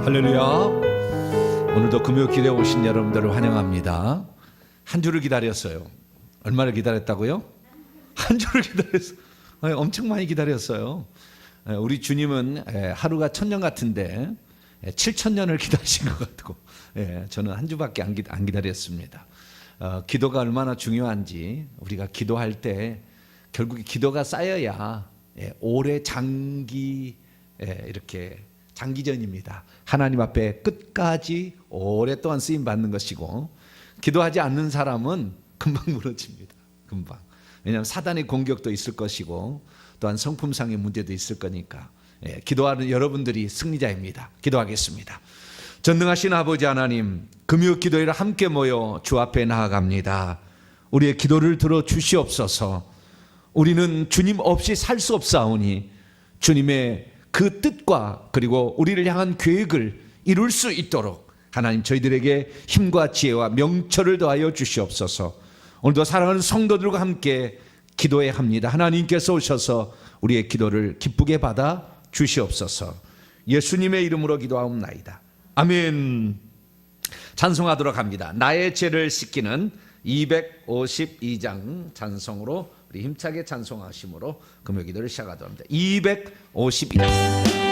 할렐루야. 오늘도 금요 기도에 오신 여러분들을 환영합니다. 한 주를 기다렸어요. 얼마를 기다렸다고요? 한 주를 기다렸어요. 엄청 많이 기다렸어요. 우리 주님은 하루가 1000년 같은데 7000년을 기다리신 것 같고, 저는 한 주밖에 안 기다렸습니다. 기도가 얼마나 중요한지, 우리가 기도할 때 결국에 기도가 쌓여야 오래 이렇게 장기전입니다. 하나님 앞에 끝까지 오랫동안 쓰임 받는 것이고, 기도하지 않는 사람은 금방 무너집니다. 금방. 왜냐하면 사단의 공격도 있을 것이고, 또한 성품상의 문제도 있을 거니까. 기도하는 여러분들이 승리자입니다. 기도하겠습니다. 전능하신 아버지 하나님, 금요 기도회를 함께 모여 주 앞에 나아갑니다. 우리의 기도를 들어 주시옵소서. 우리는 주님 없이 살 수 없사오니 주님의 그 뜻과 그리고 우리를 향한 계획을 이룰 수 있도록 하나님 저희들에게 힘과 지혜와 명철을 더하여 주시옵소서. 오늘도 사랑하는 성도들과 함께 기도해야 합니다. 하나님께서 오셔서 우리의 기도를 기쁘게 받아 주시옵소서. 예수님의 이름으로 기도하옵나이다. 아멘. 찬송하도록 합니다. 나의 죄를 씻기는 252장 찬송으로 우리 힘차게 찬송하심으로 금요 기도를 시작하도록 합니다. 252장.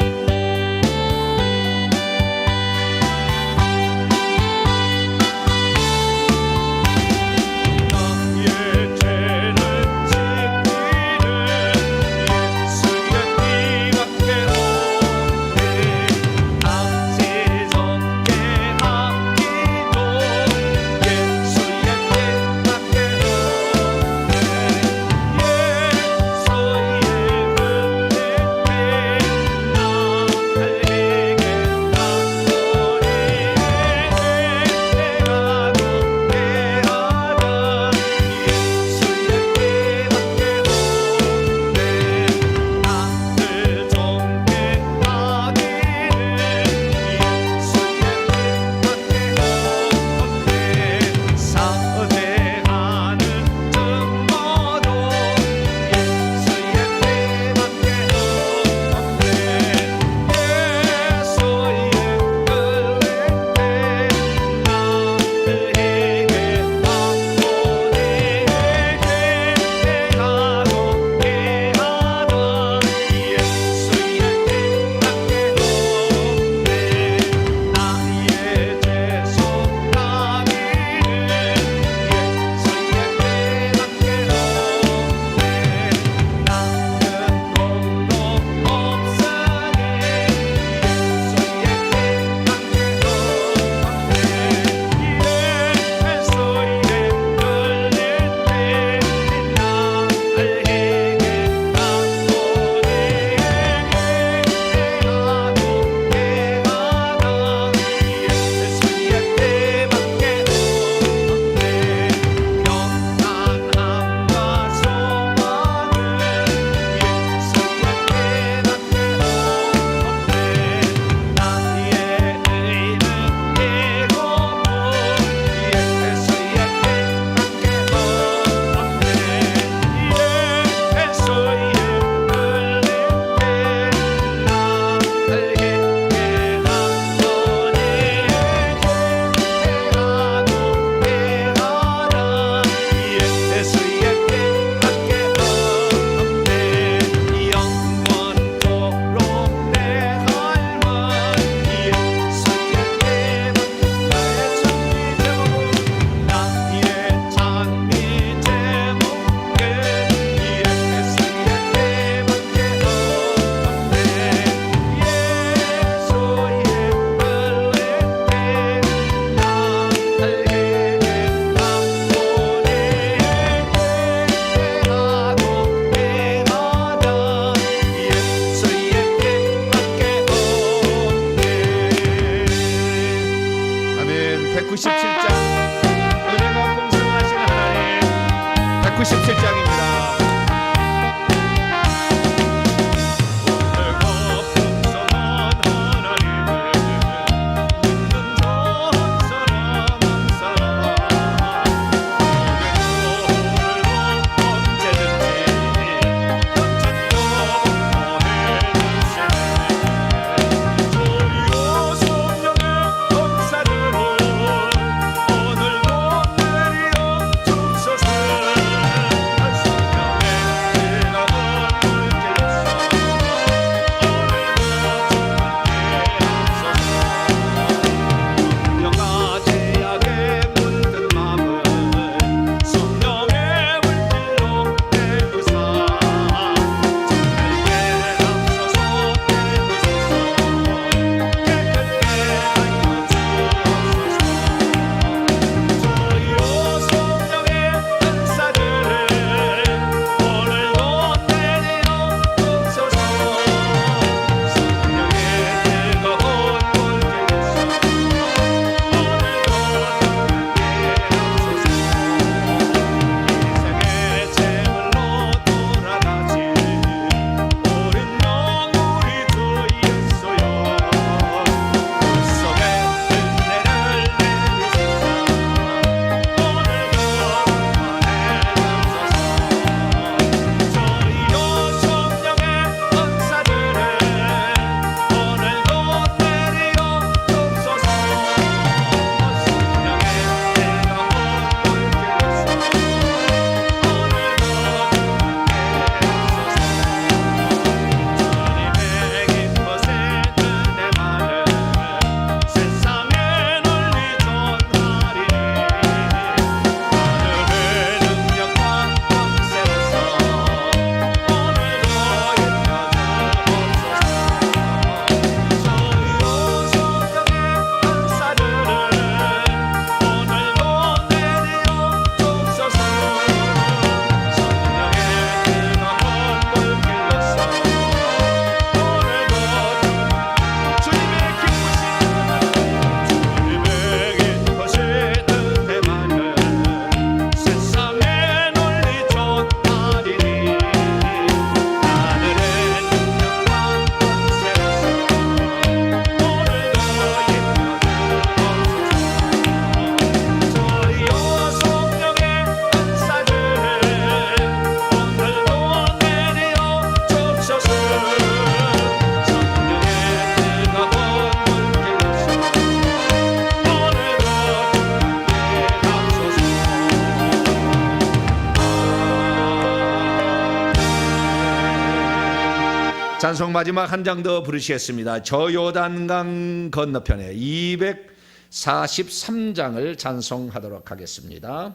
찬송 마지막 한 장 더 부르시겠습니다. 저 요단강 건너편에 243장을 찬송하도록 하겠습니다.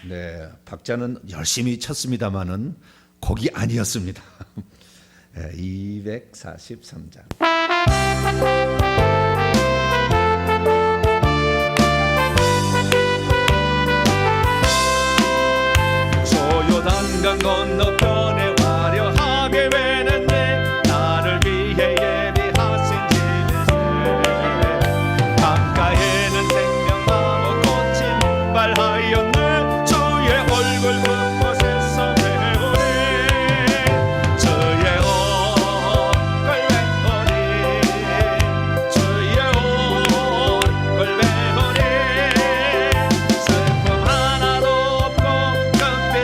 네, 박자는 열심히 쳤습니다만은 곡이 아니었습니다. 243장. 요단강 건너편에 화려하게 외는데 나를 위해 예비하신 집에서 강가에는 생명나무 꽃이 발하였네. 주의 얼굴 그곳에서 배우리 주의 얼굴 배우리 주의 얼굴 배우리 슬픔 하나도 없고 금빛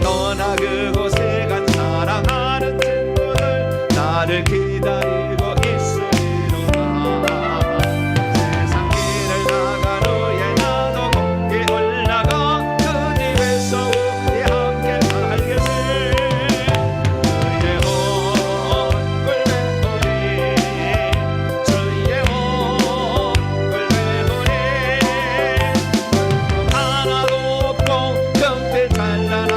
떠나 그곳에 간 사랑하는 친구들 나를 기다리고 있으리로다. 세상 길을 나간 후에 나도 거기 올라가 그 집에서 우리 함께 살겠지. 주의 얼굴 배우리 주의 얼굴 배우리 슬픔 하나도 없고 금빛 찬란한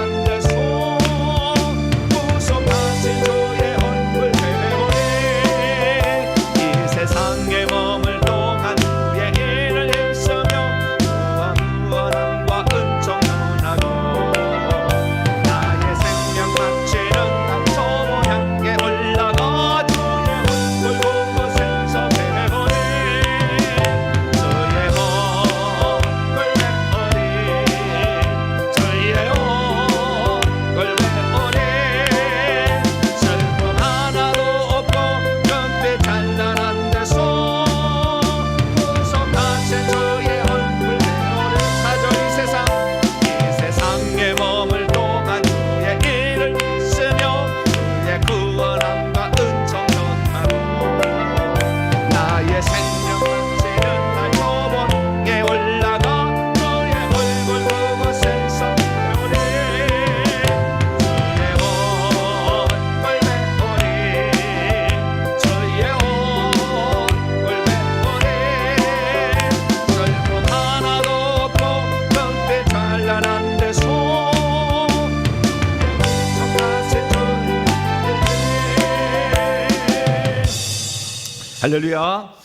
세상에 머물 동안 주의 일을 힘쓰며 구원과 은총 전하고 나의 생명 마치는 날 저모 향해 올라가 주의 얼굴 그곳에서 배우리 주의 얼굴 배우리 주의 얼굴 배우리 슬픔 하나도 없고 금빛 찬란한 할렐루야.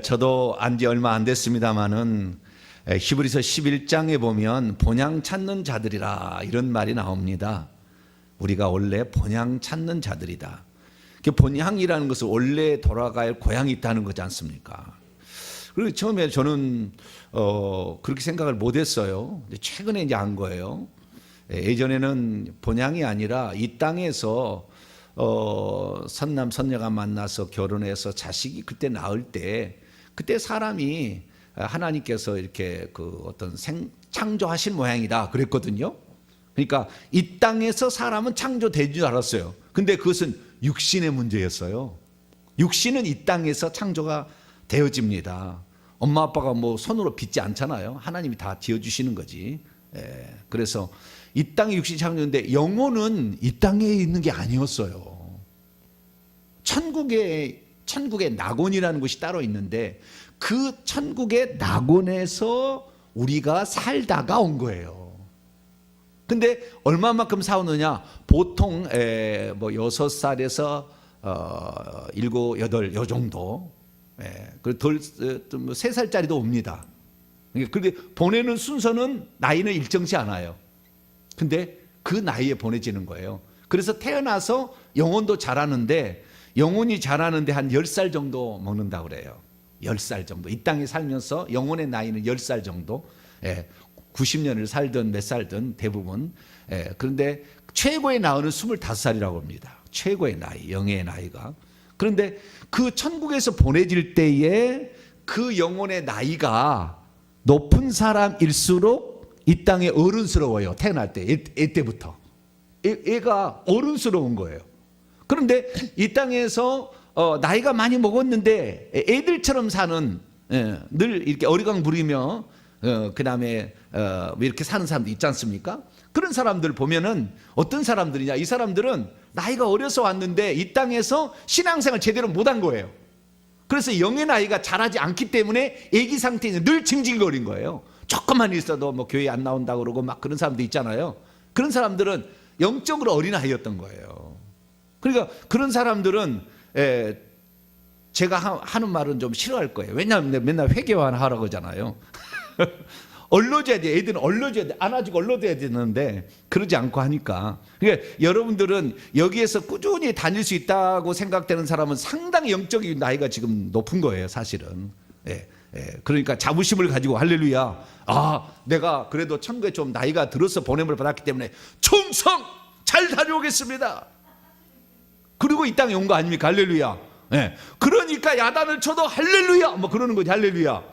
저도 안지 얼마 안 됐습니다마는 히브리서 11장에 보면 본향 찾는 자들이라 이런 말이 나옵니다. 우리가 원래 본향 찾는 자들이다. 본향이라는 것은 원래 돌아갈 고향이 있다는 거지 않습니까? 그리고 처음에 저는 그렇게 생각을 못했어요. 최근에 이제 안 거예요. 예전에는 본향이 아니라 이 땅에서 선남 선녀가 만나서 결혼해서 자식이 그때 낳을 때 그때 사람이 하나님께서 이렇게 그 어떤 창조하신 모양이다 그랬거든요. 그러니까 이 땅에서 사람은 창조된 줄 알았어요. 근데 그것은 육신의 문제였어요. 육신은 이 땅에서 창조가 되어집니다. 엄마 아빠가 뭐 손으로 빚지 않잖아요. 하나님이 다 지어주시는 거지. 그래서 이 땅에 육신이 창조인데 영혼은 이 땅에 있는 게 아니었어요. 천국의 낙원이라는 곳이 따로 있는데 그 천국의 낙원에서 우리가 살다가 온 거예요. 근데 얼마만큼 사오느냐? 보통 뭐 6살에서 7, 8 요 정도. 그리고 3살짜리도 옵니다. 그렇게 보내는 순서는 나이는 일정치 않아요. 근데 그 나이에 보내지는 거예요. 그래서 태어나서 영혼도 자라는데 영혼이 자라는데 한 10살 정도 먹는다고 그래요. 10살 정도. 이 땅에 살면서 영혼의 나이는 10살 정도. 90년을 살든 몇 살든 대부분. 그런데 최고의 나이는 25살이라고 합니다. 최고의 나이, 영의 나이가. 그런데 그 천국에서 보내질 때에 그 영혼의 나이가 높은 사람일수록 이 땅에 어른스러워요. 태어날 때, 애 때부터. 애가 어른스러운 거예요. 그런데 이 땅에서 나이가 많이 먹었는데 애들처럼 사는, 늘 이렇게 어리광 부리며 그 다음에 이렇게 사는 사람도 있지 않습니까? 그런 사람들 보면은 어떤 사람들이냐, 이 사람들은 나이가 어려서 왔는데 이 땅에서 신앙생활 제대로 못한 거예요. 그래서 영의 나이가 자라지 않기 때문에 애기 상태에서 늘 징징거린 거예요. 조금만 있어도 뭐 교회 안 나온다고 그러고 막 그런 사람도 있잖아요. 그런 사람들은 영적으로 어린아이였던 거예요. 그러니까 그런 사람들은 제가 하는 말은 좀 싫어할 거예요. 왜냐하면 맨날 회개만 하라고 하잖아요. 얼러줘야 돼. 애들은 얼러줘야 돼. 안아주고 얼러줘야 되는데 그러지 않고 하니까. 그러니까 여러분들은 여기에서 꾸준히 다닐 수 있다고 생각되는 사람은 상당히 영적인 나이가 지금 높은 거예요, 사실은. 그러니까 자부심을 가지고 할렐루야. 내가 그래도 천국에 좀 나이가 들어서 보냄을 받았기 때문에 충성 잘 다녀오겠습니다. 그리고 이 땅에 온 거 아닙니까? 할렐루야. 그러니까 야단을 쳐도 할렐루야. 뭐 그러는 거지, 할렐루야.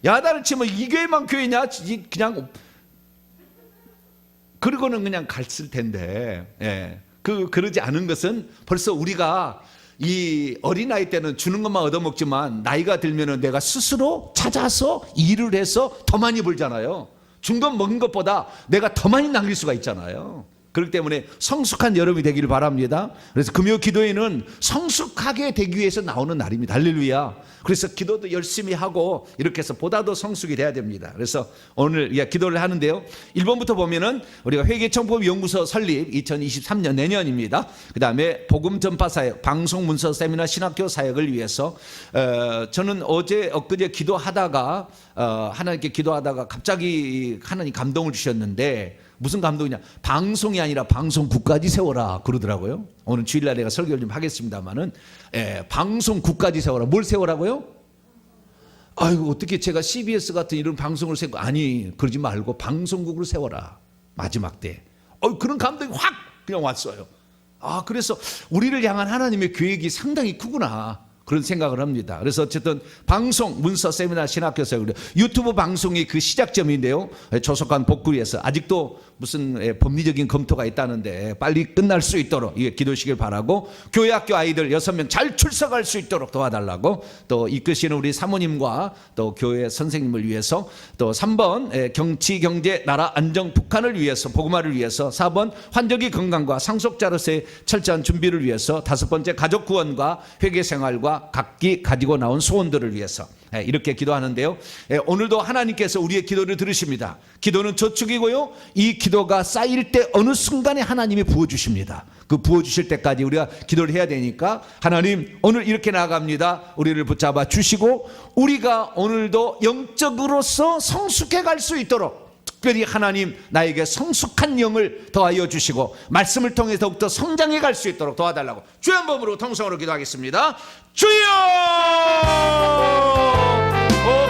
야단을 치면 이 교회만 교회냐? 그냥 그러고는 그냥 갔을 텐데. 그러지 않은 것은 벌써 우리가 이 어린아이 때는 주는 것만 얻어먹지만 나이가 들면은 내가 스스로 찾아서 일을 해서 더 많이 벌잖아요. 준 것 먹은 것보다 내가 더 많이 남길 수가 있잖아요. 그렇기 때문에 성숙한 여러분이 되기를 바랍니다. 그래서 금요 기도회는 성숙하게 되기 위해서 나오는 날입니다. 할렐루야. 그래서 기도도 열심히 하고 이렇게 해서 보다 더 성숙이 돼야 됩니다. 그래서 오늘 기도를 하는데요, 1번부터 보면은 우리가 회개청포연구소 설립 2023년 내년입니다. 그 다음에 복음 전파 사역, 방송 문서 세미나 신학교 사역을 위해서 저는 엊그제 기도하다가 하나님께 기도하다가 갑자기 하나님 감동을 주셨는데, 무슨 감동이냐, 방송이 아니라 방송국까지 세워라 그러더라고요. 오늘 주일날 내가 설교를 좀 하겠습니다만은 방송국까지 세워라. 뭘 세우라고요? 아이고, 어떻게 제가 CBS 같은 이런 방송을 세우고, 아니 그러지 말고 방송국을 세워라. 마지막 때 그런 감동이 확 그냥 왔어요. 그래서 우리를 향한 하나님의 계획이 상당히 크구나, 그런 생각을 합니다. 그래서 어쨌든 방송, 문서, 세미나, 신학교 사역, 유튜브 방송이 그 시작점인데요, 조속한 복구위해서 아직도 무슨 법리적인 검토가 있다는데 빨리 끝날 수 있도록 기도시길 바라고, 교회 학교 아이들 6명 잘 출석할 수 있도록 도와달라고, 또 이끄시는 우리 사모님과 또 교회 선생님을 위해서, 또 3번 정치, 경제, 나라 안정, 북한을 위해서, 복음화를 위해서, 4번 환적이 건강과 상속자로서의 철저한 준비를 위해서, 5번째 가족 구원과 회개 생활과 각기 가지고 나온 소원들을 위해서 이렇게 기도하는데요, 오늘도 하나님께서 우리의 기도를 들으십니다. 기도는 저축이고요, 이 기도가 쌓일 때 어느 순간에 하나님이 부어주십니다. 그 부어주실 때까지 우리가 기도를 해야 되니까, 하나님 오늘 이렇게 나아갑니다. 우리를 붙잡아 주시고 우리가 오늘도 영적으로서 성숙해 갈 수 있도록 특별히 하나님 나에게 성숙한 영을 더하여 주시고 말씀을 통해 더욱더 성장해 갈 수 있도록 도와달라고 주의 한번으로 통성으로 기도하겠습니다. 주여!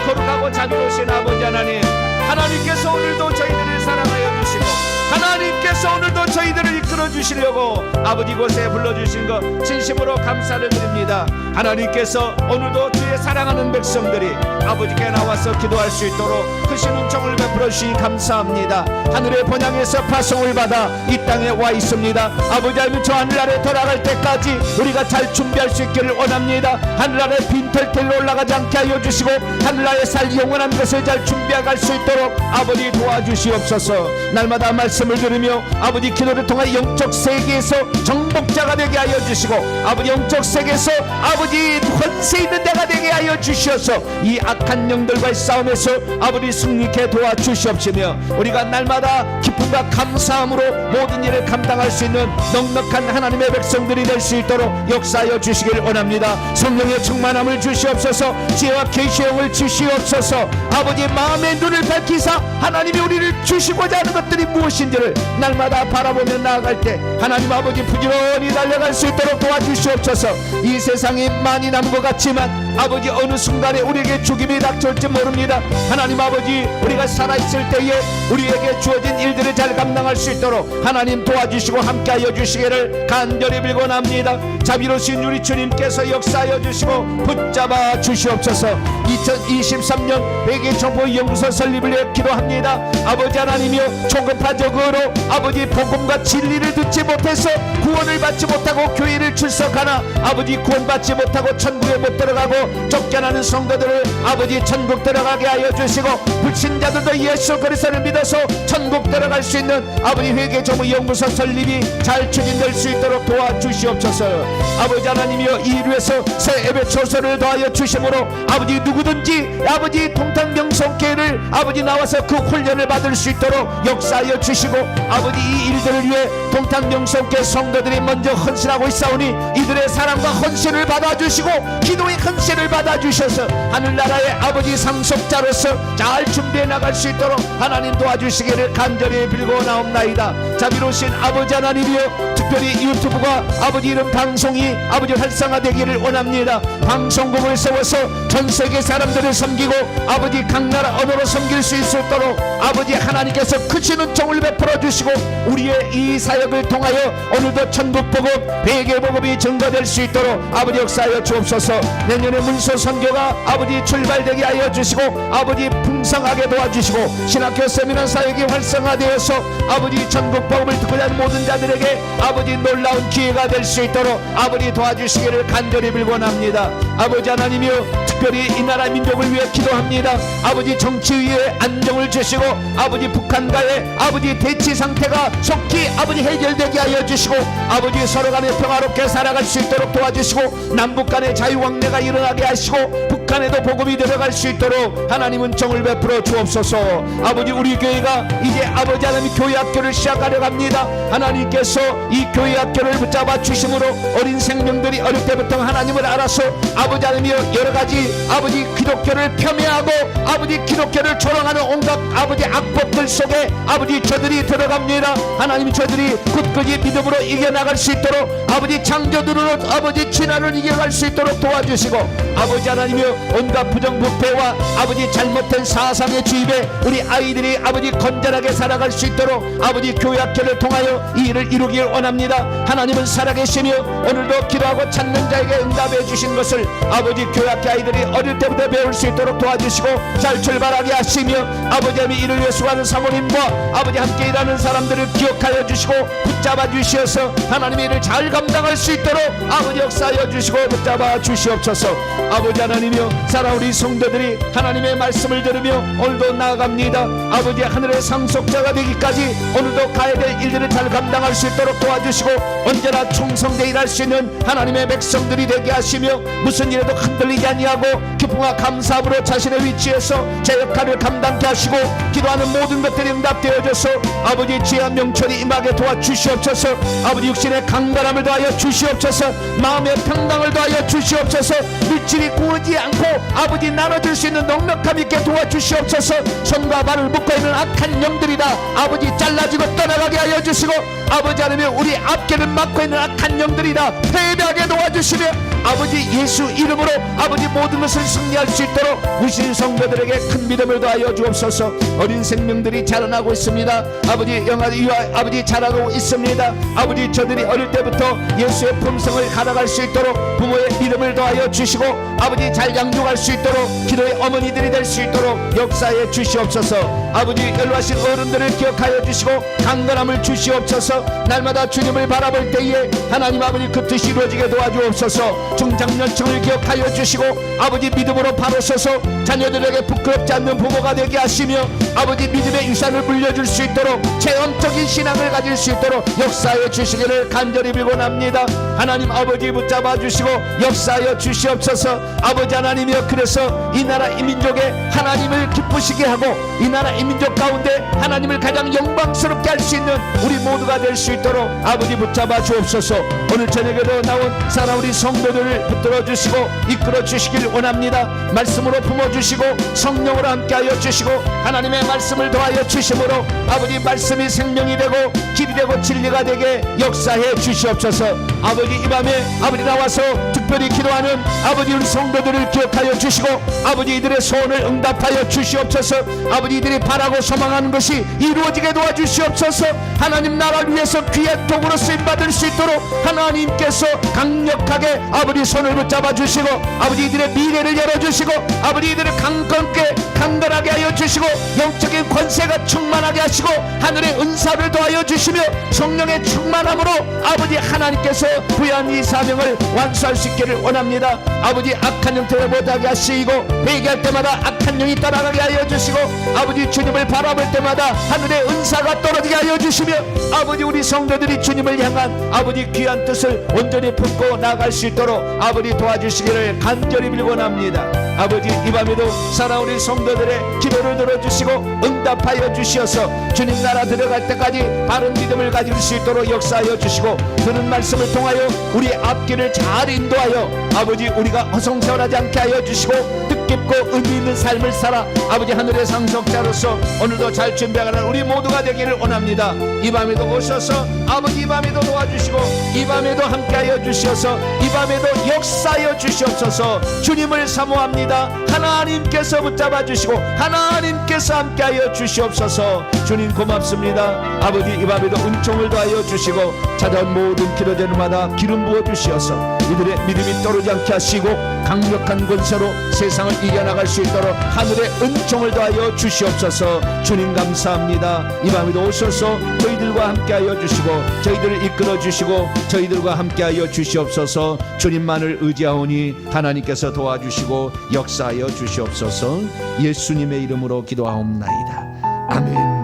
거룩하고 자비로우신 아버지 하나님, 하나님께서 오늘도 저희들을 사랑하여 주시고 하나님께서 오늘도 저희들을 이끌어 주시려고 아버지 곳에 불러주신 것 진심으로 감사를 드립니다. 하나님께서 오늘도 주의 사랑하는 백성들이 아버지께 나와서 기도할 수 있도록 크신 은총을 베풀어 주시니 감사합니다. 하늘의 번향에서 파송을 받아 이 땅에 와 있습니다. 아버지 하나님, 저 하늘나라에 돌아갈 때까지 우리가 잘 준비할 수 있기를 원합니다. 하늘나라에 빈털털로 올라가지 않게 하여 주시고 하늘나라에 살 영원한 것을 잘 준비해 갈 수 있도록 아버지 도와주시옵소서. 날마다 말씀을 들으며 아버지 기도를 통해 영적 세계에서 정복자가 되게 하여 주시고 아버지 영적 세계에서 아버지 권세 있는 데가 되게 하여 주시어서 이 악한 영들과의 싸움에서 아버지 승리케 도와주시옵시며 우리가 날마다 기쁨과 감사함으로 모든 일을 감당할 수 있는 넉넉한 하나님의 백성들이 될 수 있도록 역사하여 주시길 원합니다. 성령의 충만함을 주시옵소서. 지혜와 계시의 영을 주시옵소서. 아버지 마음의 눈을 밝히사 하나님이 우리를 주시고자 하는 것들이 무엇인지를 날마다 바라보며 나아갈 때 하나님 아버지 부지런히 달려갈 수 있도록 도와주시옵소서. 이 세상이 많이 남은 것 같지만 아버지 어느 순간에 우리에게 죽임이 닥쳐올지 모릅니다. 하나님 아버지 우리가 살아있을 때에 우리에게 주어진 일들을 잘 감당할 수 있도록 하나님 도와주시고 함께하여 주시기를 간절히 빌곤합니다. 자비로우신 우리 주님께서 역사하여 주시고 붙잡아 주시옵소서. 2023년 회개정보연구소 설립을 위해 기도합니다. 아버지 하나님이여 초급파적으로 아버지 복음과 진리를 듣지 못해서 구원을 받지 못하고 교회를 출석하나 아버지 구원받지 못하고 천국에 못 들어가고 쫓겨나는 성도들을 아버지 천국 들어가게 하여 주시고 불신자들도 예수 그리스도를 믿어서 천국 들어갈 수 있는 아버지 회개정보연구소 설립이 잘 추진될 수 있도록 도와주시옵소서. 아버지 하나님이여 이 일을 위해서 새 예배 초소를 더하여 주심으로 아버지 누구든지 아버지 동탄명성교회를 아버지 나와서 그 훈련을 받을 수 있도록 역사하여 주시고 아버지 이 일들을 위해 동탄명성교회 성도들이 먼저 헌신하고 있사오니 이들의 사랑과 헌신을 받아주시고 기도의 헌신을 받아주셔서 하늘나라의 아버지 상속자로서 잘 준비해 나갈 수 있도록 하나님 도와주시기를 간절히 빌고 나옵나이다. 자비로우신 아버지 하나님이여 특별히 유튜브가 아버지 이런 방송이 아버지 활성화되기를 원합니다. 방송국을 세워서 전세계 사람들을 섬기고 아버지 각 나라 언어로 섬길 수 있도록 아버지 하나님께서 크신 은총을 베풀어 주시고 우리의 이 사역을 통하여 오늘도 천국복음 회개복음이 증거될 수 있도록 아버지 역사하여 주옵소서. 내년에 문서 선교가 아버지 출발되게 하여 주시고 아버지 풍성하게 도와주시고 신학교 세미나 사역이 활성화되어서 아버지 천국복음을 듣고자 하는 모든 자들에게 아버지 놀라운 기회가 될 수 있도록 아버지 도와주시기를 간절히 빌곤합니다. 아버지 하나님이여 특별히 이 나라 민족을 위해 기도합니다. 아버지 정치 위에 안정을 주시고 아버지 북한과의 아버지 대치 상태가 속히 아버지 해결되게 하여 주시고 아버지 서로 간에 평화롭게 살아갈 수 있도록 도와주시고 남북 간의 자유왕래가 일어나게 하시고 북한에도 복음이 들어갈 수 있도록 하나님 은총을 베풀어 주옵소서. 아버지 우리 교회가 이제 아버지 하나님 교회 학교를 시작하려 합니다. 하나님께서 이 교회 학교를 붙잡아 주심으로 어린 생명들이 어릴 때부터 하나님을 알아서 아버지 하나님이 여러가지 아버지 기독교를 폄훼하고 아버지 기독교를 조롱하는 온갖 아버지 악법들 속에 아버지 저들이 들어갑니다. 하나님 저들이 굳건히 믿음으로 이겨나갈 수 있도록 아버지 창조들으로 아버지 진화를 이겨갈 수 있도록 도와주시고 아버지 하나님이여 온갖 부정부패와 아버지 잘못된 사상의 주입에 우리 아이들이 아버지 건전하게 살아갈 수 있도록 아버지 교회학교를 통하여 이 일을 이루길 원합니다. 하나님은 살아계시며 오늘도 기도하고 찾는 자에게 응답해 주신 것을 아버지 교회학교 아이들이 어릴 때부터 배울 수 있도록 도와주시고 잘 출발하게 하시며 아버지 하나님 이를 위해 수고하는 사모님과 아버지 함께 일하는 사람들을 기억하여 주시고 붙잡아 주시어서 하나님의 일을 잘 감당할 수 있도록 아버지 역사하여 주시고 붙잡아 주시옵소서. 아버지 하나님이여 살아 우리 성도들이 하나님의 말씀을 들으며 오늘도 나아갑니다. 아버지 하늘의 상속자가 되기까지 오늘도 가야 될 일들을 잘 감당할 수 있도록 도와주시고 언제나 충성되게 일할 수 있는 하나님의 백성들이 되게 하시며 무슨 일에도 흔들리지 아니하고 기쁨과 감사함으로 자신의 위치에서 제 역할을 감당케 하시고 기도하는 모든 것들이 응답되어져서 아버지 지혜와 명철이 임하게 도와주시옵소서. 아버지 육신의 강건함을 더하여 주시옵소서. 마음의 평강을 더하여 주시옵소서. 물질이 구르지 않고 아버지 나눠줄 수 있는 넉넉함 있게 도와주시옵소서. 손과 발을 묶고 있는 악한 영들이다 아버지 잘라지고 떠나가게 하여 주시고 아버지 하나님 우리 앞길을 막고 있는 악한 영들이다 패배하게 도와주시며 아버지 예수 이름으로 아버지 모든 것을 승리할 수 있도록 우신 성도들에게 큰 믿음을 더하여 주옵소서. 어린 생명들이 자라나고 있습니다. 아버지 영아이와 아버지 자라고 있습니다. 아버지 저들이 어릴 때부터 예수의 품성을 가져갈 수 있도록 부모의 믿음을 더하여 주시고 아버지 잘 양육할 수 있도록 기도의 어머니들이 될 수 있도록 역사해 주시옵소서. 아버지 연로하신 어른들을 기억하여 주시고 강건함을 주시옵소서. 날마다 주님을 바라볼 때에 하나님 아버지 그 뜻이 이루어지게 도와주옵소서. 중장년층을 기억하여 주시고 아버지 믿음으로 바로 서서 자녀들에게 부끄럽지 않는 부모가 되게 하시며 아버지 믿음의 유산을 물려줄 수 있도록 체험적인 신앙을 가질 수 있도록 역사해 주시기를 간절히 빌곤합니다. 하나님 아버지 붙잡아 주시고 역사하여 주시옵소서. 아버지 하나님이여, 그래서 이 나라 이 민족에 하나님을 기쁘시게 하고 이 나라 이 민족 가운데 하나님을 가장 영광스럽게 할 수 있는 우리 모두가 될 수 있도록 아버지 붙잡아 주옵소서. 오늘 저녁에도 나온 사랑 우리 성도들을 붙들어 주시고 이끌어 주시길 원합니다. 말씀으로 품어주시고 성령으로 함께하여 주시고 하나님의 말씀을 더하여 주심으로 아버지 말씀이 생명이 되고 길이 되고 진리가 되게 역사해 주시옵소서. 아버지 이 밤에 아버지 나와서 특별히 기도하는 아버지 우리 성도들을 기억하여 주시고 아버지 이들의 소원을 응답하여 주시옵소서. 아버지 이들이 바라고 소망하는 것이 이루어지게 도와주시옵소서. 하나님 나라를 위해서 귀한 도구로 쓰임받을 수 있도록 하나님께서 강력하게 아버지 손을 붙잡아 주시고 아버지 이들의 미래를 열어주시고 아버지 이들을 강건하게 하여 주시고 영적인 권세가 충만하게 하시고 하늘의 은사를 더하여 주시며 성령의 충만함으로 아버지 하나님께서 부여한 이 사명을 완수할 수 있기를 원합니다. 아버지 악한 형태를 못하게 하시고 회개할 때마다 악한 영이 따라가게 하여 주시고 아버지 주님을 바라볼 때마다 하늘의 은사가 떨어지게 하여 주시며 아버지 우리 성도들이 주님을 향한 아버지 귀한 뜻을 온전히 품고 나아갈 수 있도록 아버지 도와주시기를 간절히 빌곤합니다. 아버지 이 밤에도 사랑 우리 성도들의 기도를 들어주시고 응답하여 주시어서 주님 나라 들어갈 때까지 바른 믿음을 가질 수 있도록 역사하여 주시고 들은 말씀을 통하여 우리 앞길을 잘 인도하여 아버지 우리가 허송세월하지 않게 하여 주시고 뜻깊고 의미 있는 삶을 살아 아버지 하늘의 상속자로서 오늘도 잘 준비하는 우리 모두가 되기를 원합니다. 이 밤에도 오셔서 아버지 이 밤에도 도와주시고 이 밤에도 함께하여 주시어서 이 밤에도 역사하여 주시옵소서. 주님을 사모합니다. 하나님께서 붙잡아 주시고 하나님께서 함께하여 주시옵소서. 주님 고맙습니다. 아버지 이 밤에도 은총을 더하여 주시고 찾아온 모든 기도자들마다 기름 부어 주시어서 이들의 믿음이 떨어지지 않게 하시고 강력한 권세로 세상을 이겨나갈 수 있도록 하늘의 은총을 더하여 주시옵소서. 주님 감사합니다. 이 밤에도 오셔서 저희들과 함께하여 주시고 저희들을 이끌어 주시고 저희들과 함께하여 주시옵소서. 주님만을 의지하오니 하나님께서 도와주시고 역사하여 주시옵소서. 예수님의 이름으로 기도하옵나이다. 아멘.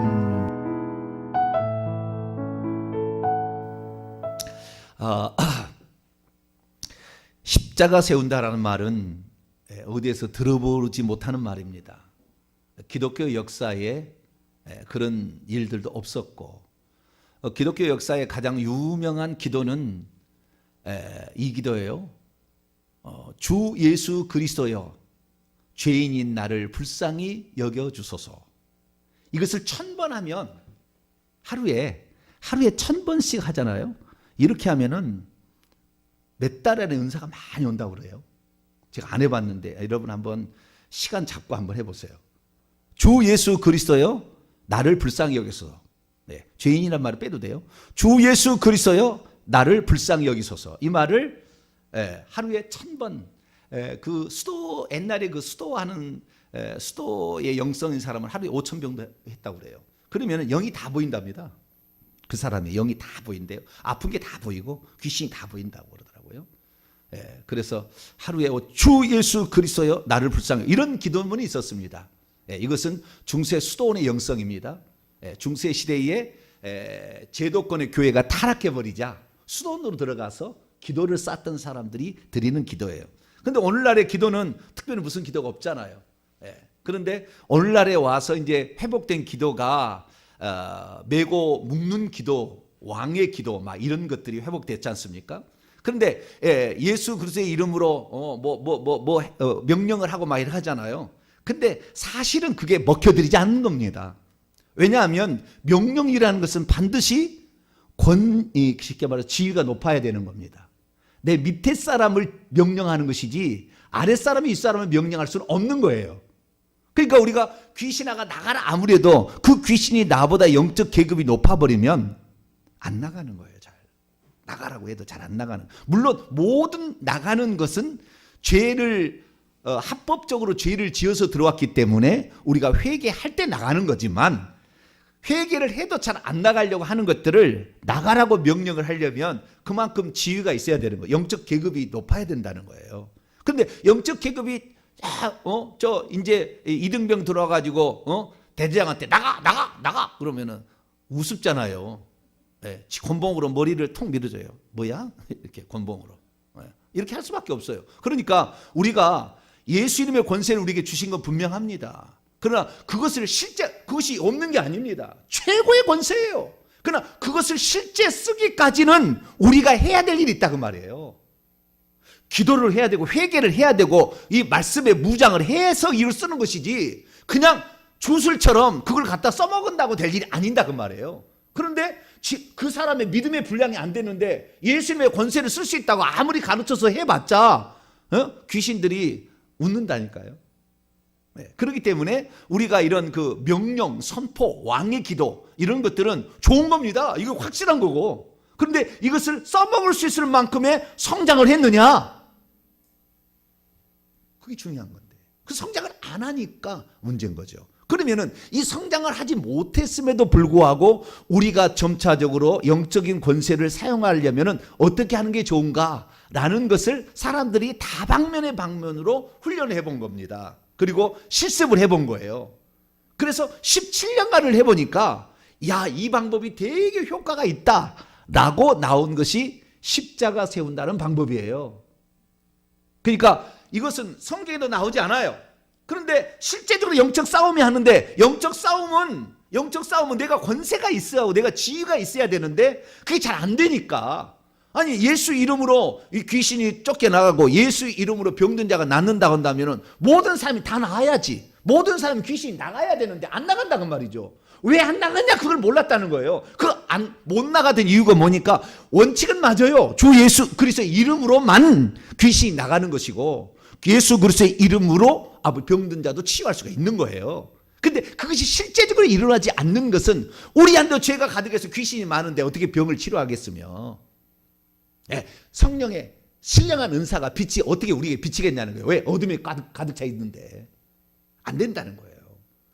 십자가 세운다라는 말은 어디에서 들어보지 못하는 말입니다. 기독교 역사에 그런 일들도 없었고 기독교 역사의 가장 유명한 기도는 이 기도예요. 주 예수 그리스도여 죄인인 나를 불쌍히 여겨주소서. 이것을 1000번 하면 하루에 1000번씩 하잖아요. 이렇게 하면은 몇 달 안에 은사가 많이 온다고 그래요. 제가 안 해봤는데 여러분 한번 시간 잡고 한번 해보세요. 주 예수 그리스도여 나를 불쌍히 여기소서. 네, 죄인이란 말을 빼도 돼요. 주 예수 그리스도여 나를 불쌍히 여기소서. 이 말을 하루에 1000번 그 수도 옛날에 그 수도하는 수도의 영성인 사람은 하루에 5000병도 했다고 그래요. 그러면 영이 다 보인답니다. 그 사람의 영이 다 보인대요. 아픈 게 다 보이고 귀신이 다 보인다고 그러더라고요. 그래서 하루에 주 예수 그리스도여 나를 불쌍히 이런 기도문이 있었습니다. 이것은 중세 수도원의 영성입니다. 중세 시대에 제도권의 교회가 타락해버리자 수도원으로 들어가서 기도를 쌓던 사람들이 드리는 기도예요. 그런데 오늘날의 기도는 특별히 무슨 기도가 없잖아요. 그런데 오늘날에 와서 이제 회복된 기도가 메고 묶는 기도, 왕의 기도 막 이런 것들이 회복됐지 않습니까? 그런데 예수 그리스도의 이름으로 명령을 하고 막 이렇게 하잖아요. 근데 사실은 그게 먹혀들이지 않는 겁니다. 왜냐하면 명령이라는 것은 반드시 쉽게 말해서 지위가 높아야 되는 겁니다. 내 밑에 사람을 명령하는 것이지 아랫 사람이 윗사람을 명령할 수는 없는 거예요. 그러니까 우리가 귀신아가 나가라 아무래도 그 귀신이 나보다 영적 계급이 높아버리면 안 나가는 거예요. 잘 나가라고 해도 잘 안 나가는. 물론 모든 나가는 것은 죄를 합법적으로 죄를 지어서 들어왔기 때문에 우리가 회개할 때 나가는 거지만, 회개를 해도 잘 안 나가려고 하는 것들을 나가라고 명령을 하려면 그만큼 지위가 있어야 되는 거예요. 영적 계급이 높아야 된다는 거예요. 그런데 영적 계급이 저 이제 이등병 들어와가지고 대대장한테 나가 그러면은 우습잖아요. 네, 권봉으로 머리를 통 밀어줘요. 뭐야? 이렇게 권봉으로. 네, 이렇게 할 수밖에 없어요. 그러니까 우리가 예수 이름의 권세를 우리에게 주신 건 분명합니다. 그러나 그것을 그것이 없는 게 아닙니다. 최고의 권세예요. 그러나 그것을 실제 쓰기까지는 우리가 해야 될 일이 있다 그 말이에요. 기도를 해야 되고 회개를 해야 되고 이 말씀에 무장을 해서 이를 쓰는 것이지, 그냥 주술처럼 그걸 갖다 써먹은다고 될 일이 아니다 그 말이에요. 그런데 그 사람의 믿음의 분량이 안 되는데 예수님의 권세를 쓸 수 있다고 아무리 가르쳐서 해봤자 귀신들이 웃는다니까요. 네, 그렇기 때문에 우리가 이런 그 명령, 선포, 왕의 기도 이런 것들은 좋은 겁니다. 이거 확실한 거고. 그런데 이것을 써먹을 수 있을 만큼의 성장을 했느냐? 그게 중요한 건데 그 성장을 안 하니까 문제인 거죠. 그러면은 이 성장을 하지 못했음에도 불구하고 우리가 점차적으로 영적인 권세를 사용하려면은 어떻게 하는 게 좋은가라는 것을 사람들이 다방면의 방면으로 훈련해 본 겁니다. 그리고 실습을 해본 거예요. 그래서 17년간을 해보니까 이 방법이 되게 효과가 있다라고 나온 것이 십자가 세운다는 방법이에요. 그러니까 이것은 성경에도 나오지 않아요. 그런데 실제적으로 영적 싸움이 하는데 영적 싸움은 내가 권세가 있어야 하고 내가 지위가 있어야 되는데 그게 잘 안 되니까, 아니 예수 이름으로 이 귀신이 쫓겨나가고 예수 이름으로 병든 자가 낫는다고 한다면 모든 사람이 다 나아야지, 모든 사람이 귀신이 나가야 되는데 안 나간다는 말이죠. 왜 안 나갔냐? 그걸 몰랐다는 거예요. 못 나가던 이유가 뭐니까 원칙은 맞아요. 주 예수 그리스도의 이름으로만 귀신이 나가는 것이고 예수 그리스도의 이름으로 병든 자도 치유할 수가 있는 거예요. 근데 그것이 실제적으로 일어나지 않는 것은 우리한테 죄가 가득해서 귀신이 많은데 어떻게 병을 치료하겠으며, 성령의 신령한 은사가 빛이 어떻게 우리에게 비치겠냐는 거예요. 왜? 어둠이 가득 차 있는데 안 된다는 거예요.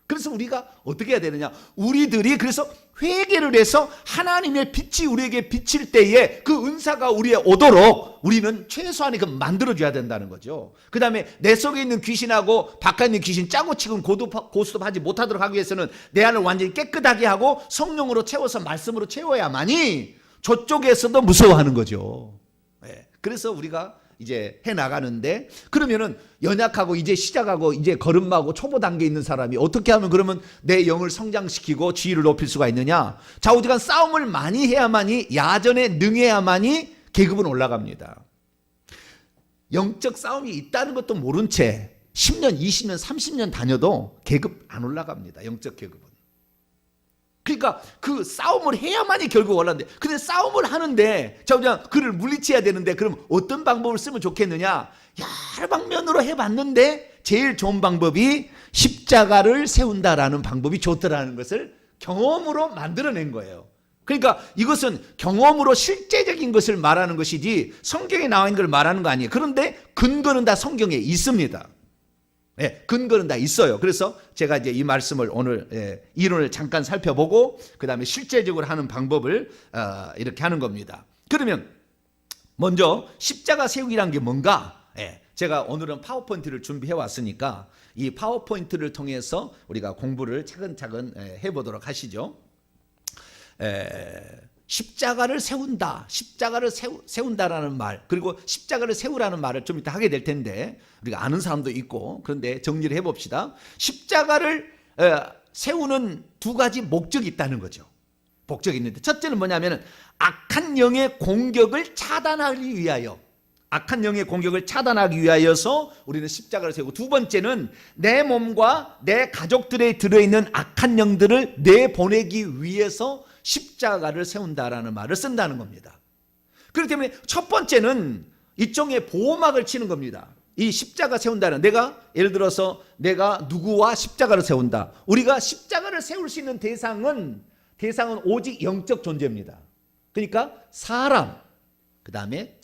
그래서 우리가 어떻게 해야 되느냐? 우리들이 그래서 회개를 해서 하나님의 빛이 우리에게 비칠 때에 그 은사가 우리에 오도록 우리는 최소한의 만들어줘야 된다는 거죠. 그 다음에 내 속에 있는 귀신하고 바깥에 있는 귀신 짜고 치고 고스톱하지 못하도록 하기 위해서는 내 안을 완전히 깨끗하게 하고 성령으로 채워서 말씀으로 채워야만이 저쪽에서도 무서워하는 거죠. 그래서 우리가 이제 해 나가는데, 그러면은 연약하고 이제 시작하고 이제 걸음마고 초보 단계에 있는 사람이 어떻게 하면 그러면 내 영을 성장시키고 지위를 높일 수가 있느냐? 좌우지간 싸움을 많이 해야만이, 야전에 능해야만이 계급은 올라갑니다. 영적 싸움이 있다는 것도 모른 채 10년, 20년, 30년 다녀도 계급 안 올라갑니다. 영적 계급은. 그러니까 그 싸움을 해야만이 결국 올라가는데, 근데 싸움을 하는데 그냥 그를 물리쳐야 되는데 그럼 어떤 방법을 쓰면 좋겠느냐? 여러 방면으로 해봤는데 제일 좋은 방법이 십자가를 세운다라는 방법이 좋더라는 것을 경험으로 만들어낸 거예요. 그러니까 이것은 경험으로 실제적인 것을 말하는 것이지 성경에 나와 있는 걸 말하는 거 아니에요. 그런데 근거는 다 성경에 있습니다. 근거는 다 있어요. 그래서 제가 이제 이 말씀을 오늘 이론을 잠깐 살펴보고 그 다음에 실제적으로 하는 방법을 이렇게 하는 겁니다. 그러면 먼저 십자가 세우기란 게 뭔가? 제가 오늘은 파워포인트를 준비해 왔으니까 이 파워포인트를 통해서 우리가 공부를 차근차근 해보도록 하시죠. 십자가를 세운다, 십자가를 세운다라는 말, 그리고 십자가를 세우라는 말을 좀 이따 하게 될 텐데 우리가 아는 사람도 있고, 그런데 정리를 해봅시다. 십자가를 세우는 두 가지 목적이 있다는 거죠. 목적이 있는데, 첫째는 뭐냐면 악한 영의 공격을 차단하기 위하여, 악한 영의 공격을 차단하기 위하여서 우리는 십자가를 세우고, 두 번째는 내 몸과 내 가족들에 들어있는 악한 영들을 내보내기 위해서 십자가를 세운다라는 말을 쓴다는 겁니다. 그렇기 때문에 첫 번째는 일종의 보호막을 치는 겁니다. 이 십자가 세운다는, 내가 예를 들어서 내가 누구와 십자가를 세운다. 우리가 십자가를 세울 수 있는 대상은 오직 영적 존재입니다. 그러니까 사람, 그 다음에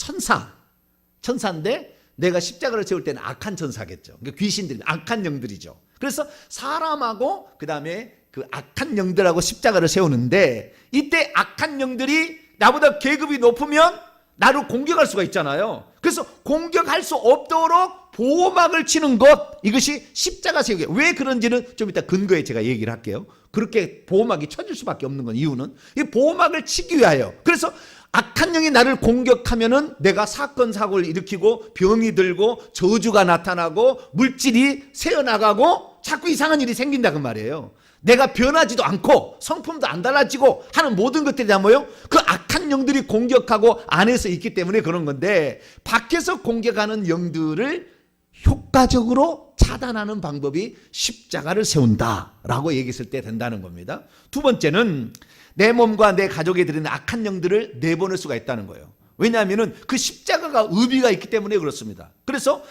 천사인데 내가 십자가를 세울 때는 악한 천사겠죠. 그러니까 귀신들이 악한 영들이죠. 그래서 사람하고 그다음에 그 악한 영들하고 십자가를 세우는데, 이때 악한 영들이 나보다 계급이 높으면 나를 공격할 수가 있잖아요. 그래서 공격할 수 없도록 보호막을 치는 것, 이것이 십자가 세우기. 왜 그런지는 좀 이따 근거에 제가 얘기를 할게요. 그렇게 보호막이 쳐질 수밖에 없는 건 이유는 이 보호막을 치기 위하여. 그래서 악한 영이 나를 공격하면은 내가 사건 사고를 일으키고 병이 들고 저주가 나타나고 물질이 새어나가고 자꾸 이상한 일이 생긴다 그 말이에요. 내가 변하지도 않고 성품도 안 달라지고 하는 모든 것들이 다 뭐예요? 그 악한 영들이 공격하고 안에서 있기 때문에 그런 건데, 밖에서 공격하는 영들을 효과적으로 차단하는 방법이 십자가를 세운다라고 얘기했을 때 된다는 겁니다. 두 번째는 내 몸과 내 가족에 들이는 악한 영들을 내보낼 수가 있다는 거예요. 왜냐하면 그 십자가가 의미가 있기 때문에 그렇습니다. 그래서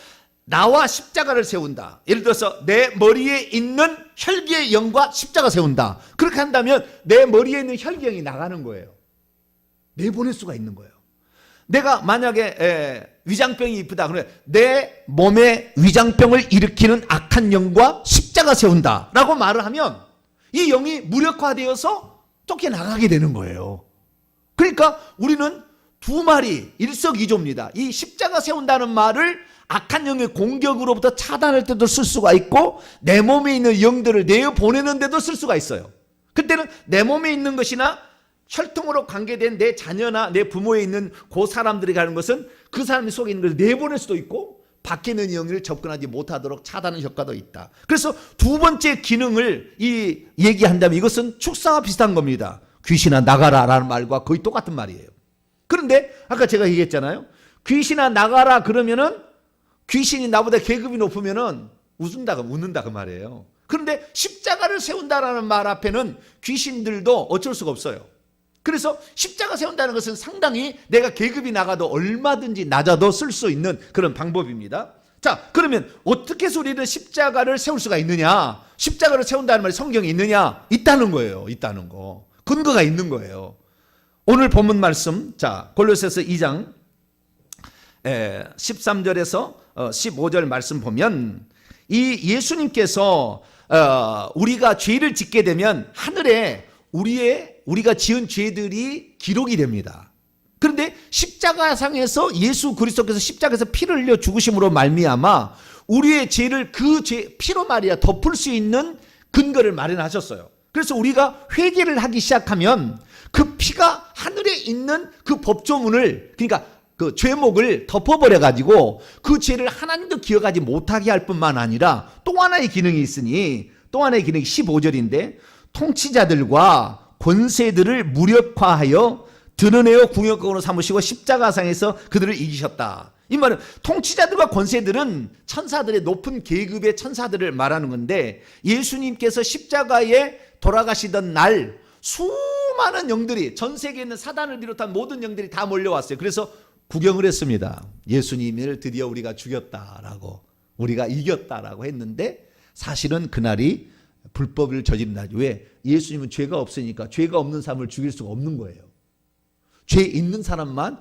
나와 십자가를 세운다. 예를 들어서 내 머리에 있는 혈기의 영과 십자가 세운다. 그렇게 한다면 내 머리에 있는 혈기영이 나가는 거예요. 내보낼 수가 있는 거예요. 내가 만약에 위장병이 이쁘다 그러면 내 몸에 위장병을 일으키는 악한 영과 십자가 세운다라고 말을 하면 이 영이 무력화되어서 쫓겨나가게 되는 거예요. 그러니까 우리는 두 말이 일석이조입니다. 이 십자가 세운다는 말을 악한 영의 공격으로부터 차단할 때도 쓸 수가 있고, 내 몸에 있는 영들을 내보내는 데도 쓸 수가 있어요. 그때는 내 몸에 있는 것이나 혈통으로 관계된 내 자녀나 내 부모에 있는 그 사람들이 가는 것은 그 사람 속에 있는 것을 내보낼 수도 있고, 밖에 있는 영을 접근하지 못하도록 차단하는 효과도 있다. 그래서 두 번째 기능을 얘기한다면 이것은 축사와 비슷한 겁니다. 귀신아 나가라 라는 말과 거의 똑같은 말이에요. 그런데 아까 제가 얘기했잖아요. 귀신아 나가라 그러면은 귀신이 나보다 계급이 높으면은 웃는다 그 말이에요. 그런데 십자가를 세운다라는 말 앞에는 귀신들도 어쩔 수가 없어요. 그래서 십자가 세운다는 것은 상당히 내가 계급이 나가도 얼마든지 낮아도 쓸 수 있는 그런 방법입니다. 자, 그러면 어떻게 해서 우리는 십자가를 세울 수가 있느냐? 십자가를 세운다는 말이 성경에 있느냐? 있다는 거예요. 있다는 거. 근거가 있는 거예요. 오늘 본문 말씀, 자, 골로새서 2장 13절에서 15절 말씀 보면, 이 예수님께서 우리가 죄를 짓게 되면 하늘에 우리가 지은 죄들이 기록이 됩니다. 그런데 십자가상에서 예수 그리스도께서 십자가에서 피를 흘려 죽으심으로 말미암아 우리의 죄를 그 피로 말이야 덮을 수 있는 근거를 마련하셨어요. 그래서 우리가 회개를 하기 시작하면 그 피가 하늘에 있는 그 법조문을, 그러니까 그 죄목을 덮어버려 가지고 그 죄를 하나님도 기억하지 못하게 할 뿐만 아니라 또 하나의 기능이 있으니, 또 하나의 기능이 15절인데, 통치자들과 권세들을 무력화하여 드러내어 궁역으로 삼으시고 십자가상에서 그들을 이기셨다. 이 말은 통치자들과 권세들은 천사들의 높은 계급의 천사들을 말하는 건데, 예수님께서 십자가에 돌아가시던 날 수많은 영들이, 전 세계에 있는 사단을 비롯한 모든 영들이 다 몰려왔어요. 그래서 구경을 했습니다. 예수님을 드디어 우리가 죽였다라고, 우리가 이겼다라고 했는데, 사실은 그날이 불법을 저지른 날. 왜? 예수님은 죄가 없으니까 죄가 없는 사람을 죽일 수가 없는 거예요. 죄 있는 사람만,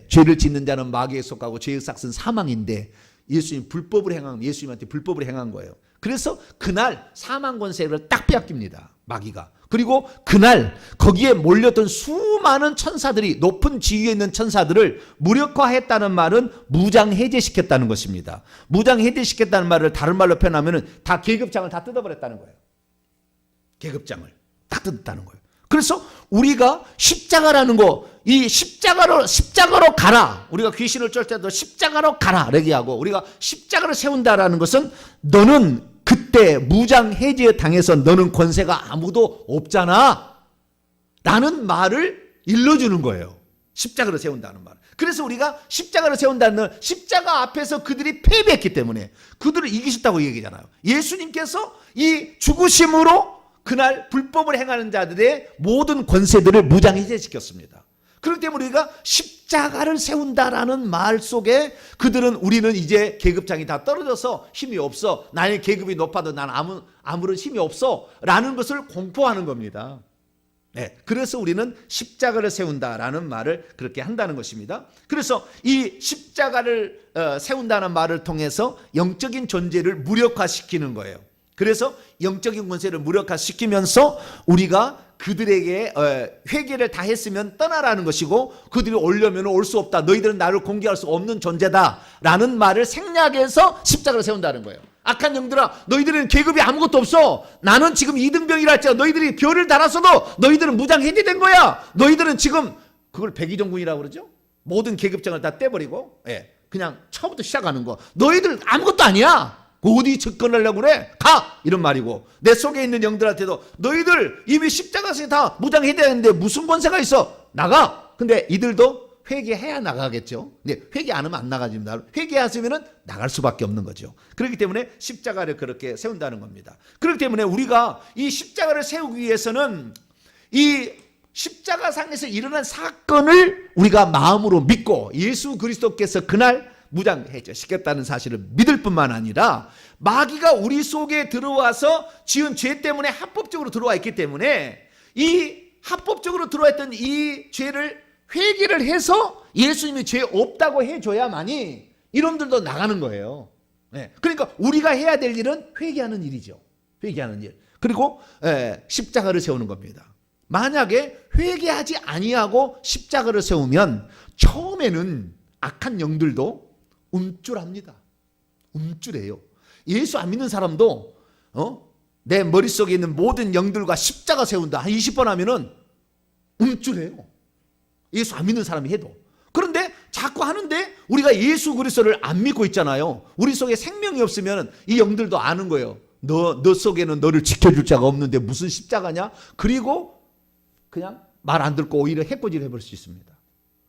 죄를 짓는 자는 마귀에 속하고 죄의 삭은 사망인데, 예수님 불법을 행한, 예수님한테 불법을 행한 거예요. 그래서 그날 사망 권세를 딱 빼앗깁니다, 마귀가. 그리고 그날 거기에 몰렸던 수많은 천사들이, 높은 지위에 있는 천사들을 무력화했다는 말은 무장해제시켰다는 것입니다. 무장해제시켰다는 말을 다른 말로 표현하면 다 계급장을 다 뜯어버렸다는 거예요. 계급장을 딱 뜯었다는 거예요. 그래서 우리가 십자가라는 거, 이 십자가로 가라. 우리가 귀신을 쫓을 때도 십자가로 가라 얘기하고, 우리가 십자가를 세운다라는 것은 너는 그때 무장 해제 당해서 너는 권세가 아무도 없잖아 라는 말을 일러주는 거예요. 십자가를 세운다는 말. 그래서 우리가 십자가를 세운다는, 십자가 앞에서 그들이 패배했기 때문에 그들을 이기셨다고 얘기잖아요. 예수님께서 이 죽으심으로 그날 불법을 행하는 자들의 모든 권세들을 무장 해제시켰습니다. 그렇기 때문에 우리가 십자가를 세운다라는 말 속에 우리는 이제 계급장이 다 떨어져서 힘이 없어, 나의 계급이 높아도 난 아무런 힘이 없어 라는 것을 공포하는 겁니다. 네, 그래서 우리는 십자가를 세운다라는 말을 그렇게 한다는 것입니다. 그래서 이 십자가를 세운다는 말을 통해서 영적인 존재를 무력화시키는 거예요. 그래서 영적인 권세를 무력화시키면서 우리가 그들에게 회개를 다 했으면 떠나라는 것이고, 그들이 오려면 올 수 없다, 너희들은 나를 공개할 수 없는 존재다 라는 말을 생략해서 십자가를 세운다는 거예요. 악한 영들아, 너희들은 계급이 아무것도 없어. 나는 지금 이등병이라 할지라도 너희들이 별을 달았어도 너희들은 무장 해제된 거야. 너희들은 지금, 그걸 백의종군이라고 그러죠. 모든 계급장을 다 떼버리고 그냥 처음부터 시작하는 거. 너희들 아무것도 아니야. 어디 접근하려고 그래? 가! 이런 말이고, 내 속에 있는 영들한테도 너희들 이미 십자가에서 다 무장해제했는데 무슨 권세가 있어? 나가! 근데 이들도 회개해야 나가겠죠. 근데 회개 안 하면 안 나가집니다. 회개하시면 나갈 수밖에 없는 거죠. 그렇기 때문에 십자가를 그렇게 세운다는 겁니다. 그렇기 때문에 우리가 이 십자가를 세우기 위해서는 이 십자가상에서 일어난 사건을 우리가 마음으로 믿고, 예수 그리스도께서 그날 무장해제 시켰다는 사실을 믿을 뿐만 아니라, 마귀가 우리 속에 들어와서 지은 죄 때문에 합법적으로 들어와 있기 때문에 이 합법적으로 들어와 있던 이 죄를 회개를 해서 예수님이 죄 없다고 해줘야만이 이놈들도 나가는 거예요. 그러니까 우리가 해야 될 일은 회개하는 일이죠. 회개하는 일. 그리고 십자가를 세우는 겁니다. 만약에 회개하지 아니하고 십자가를 세우면 처음에는 악한 영들도 움찔합니다. 움찔해요. 예수 안 믿는 사람도 내 머릿속에 있는 모든 영들과 십자가 세운다 한 20번 하면은 움찔해요. 예수 안 믿는 사람이 해도. 그런데 자꾸 하는데 우리가 예수 그리스도를 안 믿고 있잖아요. 우리 속에 생명이 없으면 이 영들도 아는 거예요. 너 속에는 너를 지켜줄 자가 없는데 무슨 십자가냐? 그리고 그냥 말 안 듣고 오히려 해코지를 해버릴 수 있습니다.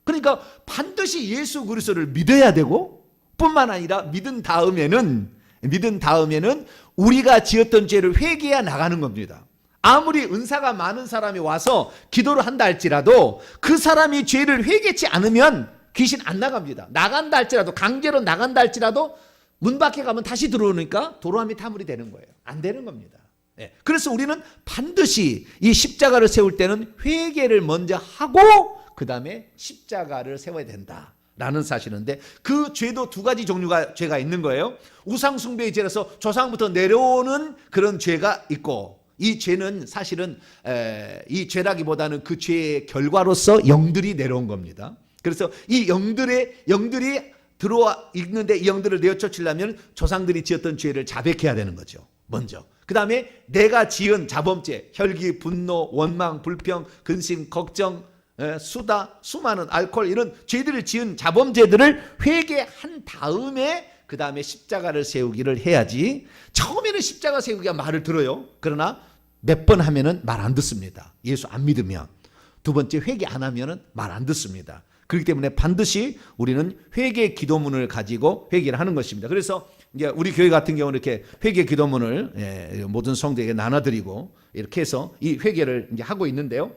그러니까 반드시 예수 그리스도를 믿어야 되고, 뿐만 아니라 믿은 다음에는 우리가 지었던 죄를 회개해 나가는 겁니다. 아무리 은사가 많은 사람이 와서 기도를 한다 할지라도 그 사람이 죄를 회개치 않으면 귀신 안 나갑니다. 나간다 할지라도, 강제로 나간다 할지라도 문 밖에 가면 다시 들어오니까 도로함이 타물이 되는 거예요. 안 되는 겁니다. 그래서 우리는 반드시 이 십자가를 세울 때는 회개를 먼저 하고 그 다음에 십자가를 세워야 된다라는 사실인데, 그 죄도 두 가지 종류가 죄가 있는 거예요. 우상숭배의 죄라서 조상부터 내려오는 그런 죄가 있고, 이 죄는 사실은 이 죄라기보다는 그 죄의 결과로서 영들이 내려온 겁니다. 그래서 이 영들이 들어와 있는데 이 영들을 내어쫓으려면 조상들이 지었던 죄를 자백해야 되는 거죠. 먼저. 그 다음에 내가 지은 자범죄, 혈기, 분노, 원망, 불평, 근심, 걱정, 수다, 수많은 알코올, 이런 죄들을 지은 자범죄들을 회개한 다음에 그 다음에 십자가를 세우기를 해야지. 처음에는 십자가 세우기가 말을 들어요. 그러나 몇 번 하면은 말 안 듣습니다. 예수 안 믿으면. 두 번째 회개 안 하면은 말 안 듣습니다. 그렇기 때문에 반드시 우리는 회개 기도문을 가지고 회개를 하는 것입니다. 그래서 이제 우리 교회 같은 경우는 이렇게 회개 기도문을 모든 성도에게 나눠드리고 이렇게 해서 이 회개를 이제 하고 있는데요.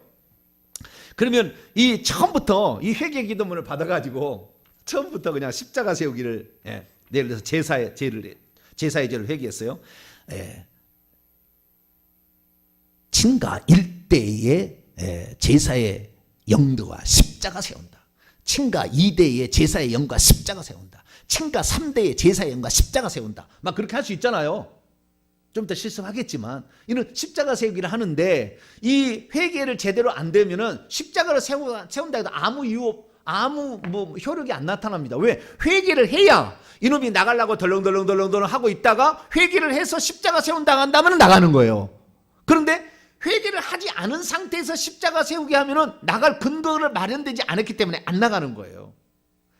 그러면 이 처음부터 이 회개 기도문을 받아가지고 처음부터 그냥 십자가 세우기를, 예를 들어서 제사의 죄를 회개했어요. 친가 1대의 제사의 영도와 십자가 세운다. 친가 2대의 제사의 영과 십자가 세운다. 친가 3대의 제사의 영과 십자가 세운다. 막 그렇게 할 수 있잖아요. 좀 이따 실수하겠지만 이는 십자가 세우기를 하는데, 이 회개를 제대로 안 되면은 십자가를 세운다 해도 아무 이유, 아무 효력이 안 나타납니다. 왜? 회개를 해야 이놈이 나가려고 덜렁덜렁 하고 있다가 회개를 해서 십자가 세운다 한다면 나가는 거예요. 그런데 회개를 하지 않은 상태에서 십자가 세우게 하면은 나갈 근거를 마련되지 않았기 때문에 안 나가는 거예요.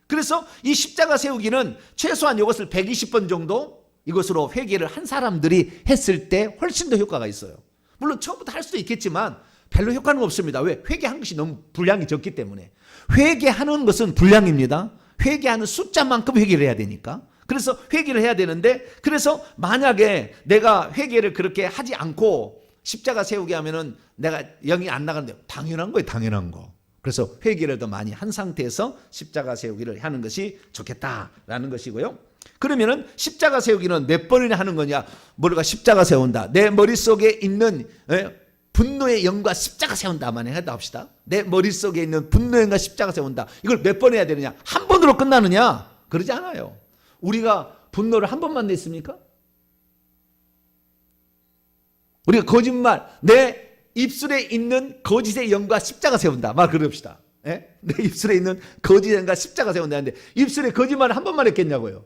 그래서 이 십자가 세우기는 최소한 이것을 120번 정도 이것으로 회개를 한 사람들이 했을 때 훨씬 더 효과가 있어요. 물론 처음부터 할 수도 있겠지만 별로 효과는 없습니다. 왜? 회개한 것이 너무 분량이 적기 때문에. 회개하는 것은 분량입니다. 회개하는 숫자만큼 회개를 해야 되니까. 그래서 회개를 해야 되는데, 그래서 만약에 내가 회개를 그렇게 하지 않고 십자가 세우게 하면은 내가 영이 안 나가는데, 당연한 거예요, 당연한 거. 그래서 회개를 더 많이 한 상태에서 십자가 세우기를 하는 것이 좋겠다라는 것이고요. 그러면은 십자가 세우기는 몇 번이나 하는 거냐? 머리가 십자가 세운다. 내 머릿속에 있는 분노의 영과 십자가 세운다만 해다 합시다. 내 머릿속에 있는 분노의 영과 십자가 세운다. 이걸 몇 번 해야 되느냐? 한 번으로 끝나느냐? 그러지 않아요. 우리가 분노를 한 번만 냈습니까? 우리가 거짓말, 내 입술에 있는 거짓의 영과 십자가 세운다. 말 그럽시다. 예? 내 입술에 있는 거짓의 영과 십자가 세운다는데 입술에 거짓말을 한 번만 했겠냐고요.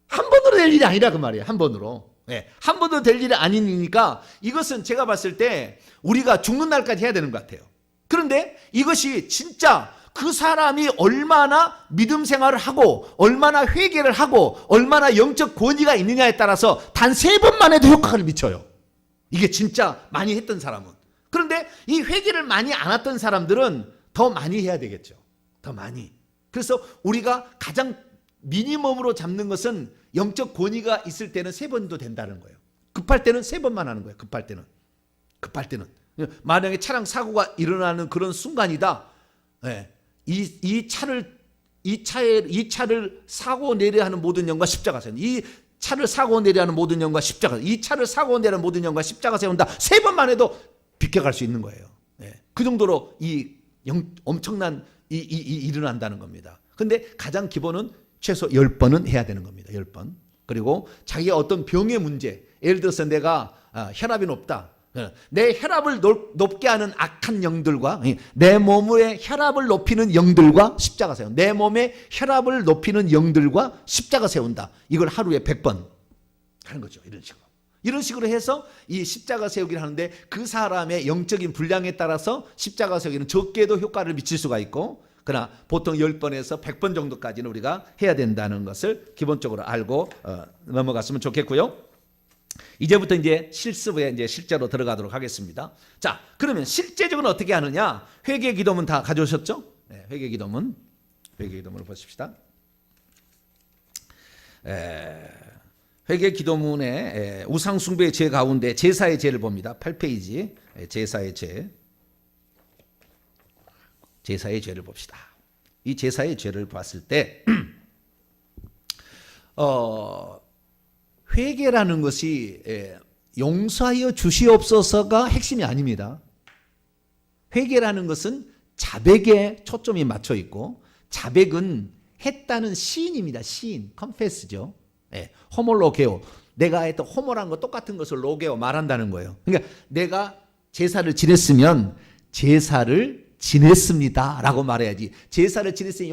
한 번으로 될 일이 아니라 그 말이에요. 한 번으로. 예. 한 번도 될 일이 아니니까 이것은 제가 봤을 때 우리가 죽는 날까지 해야 되는 것 같아요. 그런데 이것이 진짜 그 사람이 얼마나 믿음 생활을 하고 얼마나 회개를 하고 얼마나 영적 권위가 있느냐에 따라서 단 3번만 해도 효과를 미쳐요. 이게 진짜 많이 했던 사람은. 그런데 이 회개를 많이 안 했던 사람들은 더 많이 해야 되겠죠. 더 많이. 그래서 우리가 가장 미니멈으로 잡는 것은 영적 권위가 있을 때는 3번도 된다는 거예요. 급할 때는 3번만 하는 거예요. 급할 때는. 만약에 차량 사고가 일어나는 그런 순간이다. 네. 이 차를 사고 내려 하는 모든 영과 십자가 세운다. 이 차를 사고 내려 하는 모든 영과 십자가. 이 차를 사고 내려 하는 모든 영과 십자가 세운다. 3번만 해도 비켜갈 수 있는 거예요. 네. 그 정도로 엄청난 일어난다는 겁니다. 근데 가장 기본은 최소 10번은 해야 되는 겁니다. 10번. 그리고 자기가 어떤 병의 문제, 예를 들어서 내가 혈압이 높다. 내 혈압을 높게 하는 악한 영들과 내 몸의 혈압을 높이는 영들과 십자가 세운다. 내 몸의 혈압을 높이는 영들과 십자가 세운다. 이걸 하루에 100번 하는 거죠. 이런 식으로 해서 이 십자가 세우기를 하는데 그 사람의 영적인 분량에 따라서 십자가 세우기는 적게도 효과를 미칠 수가 있고 그러나 보통 10번에서 100번 정도까지는 우리가 해야 된다는 것을 기본적으로 알고 넘어갔으면 좋겠고요. 이제부터 이제 실습에 이제 실제로 들어가도록 하겠습니다. 자, 그러면 실제적으로 어떻게 하느냐? 회개 기도문 다 가져오셨죠? 네, 회개 기도문을 보십시다. 회개 기도문에 우상 숭배의 죄 가운데 제사의 죄를 봅니다. 8페이지 제사의 죄. 제사의 죄를 봅시다. 이 제사의 죄를 봤을 때 회개라는 것이 용서하여 주시옵소서가 핵심이 아닙니다. 회개라는 것은 자백에 초점이 맞춰 있고 자백은 했다는 시인입니다. 시인, confess죠. 호몰로게오. 내가 했던 호몰한 거 똑같은 것을 로게오 말한다는 거예요. 그러니까 내가 제사를 지냈으면 제사를 지냈습니다 라고 말해야지. 제사를 지냈으니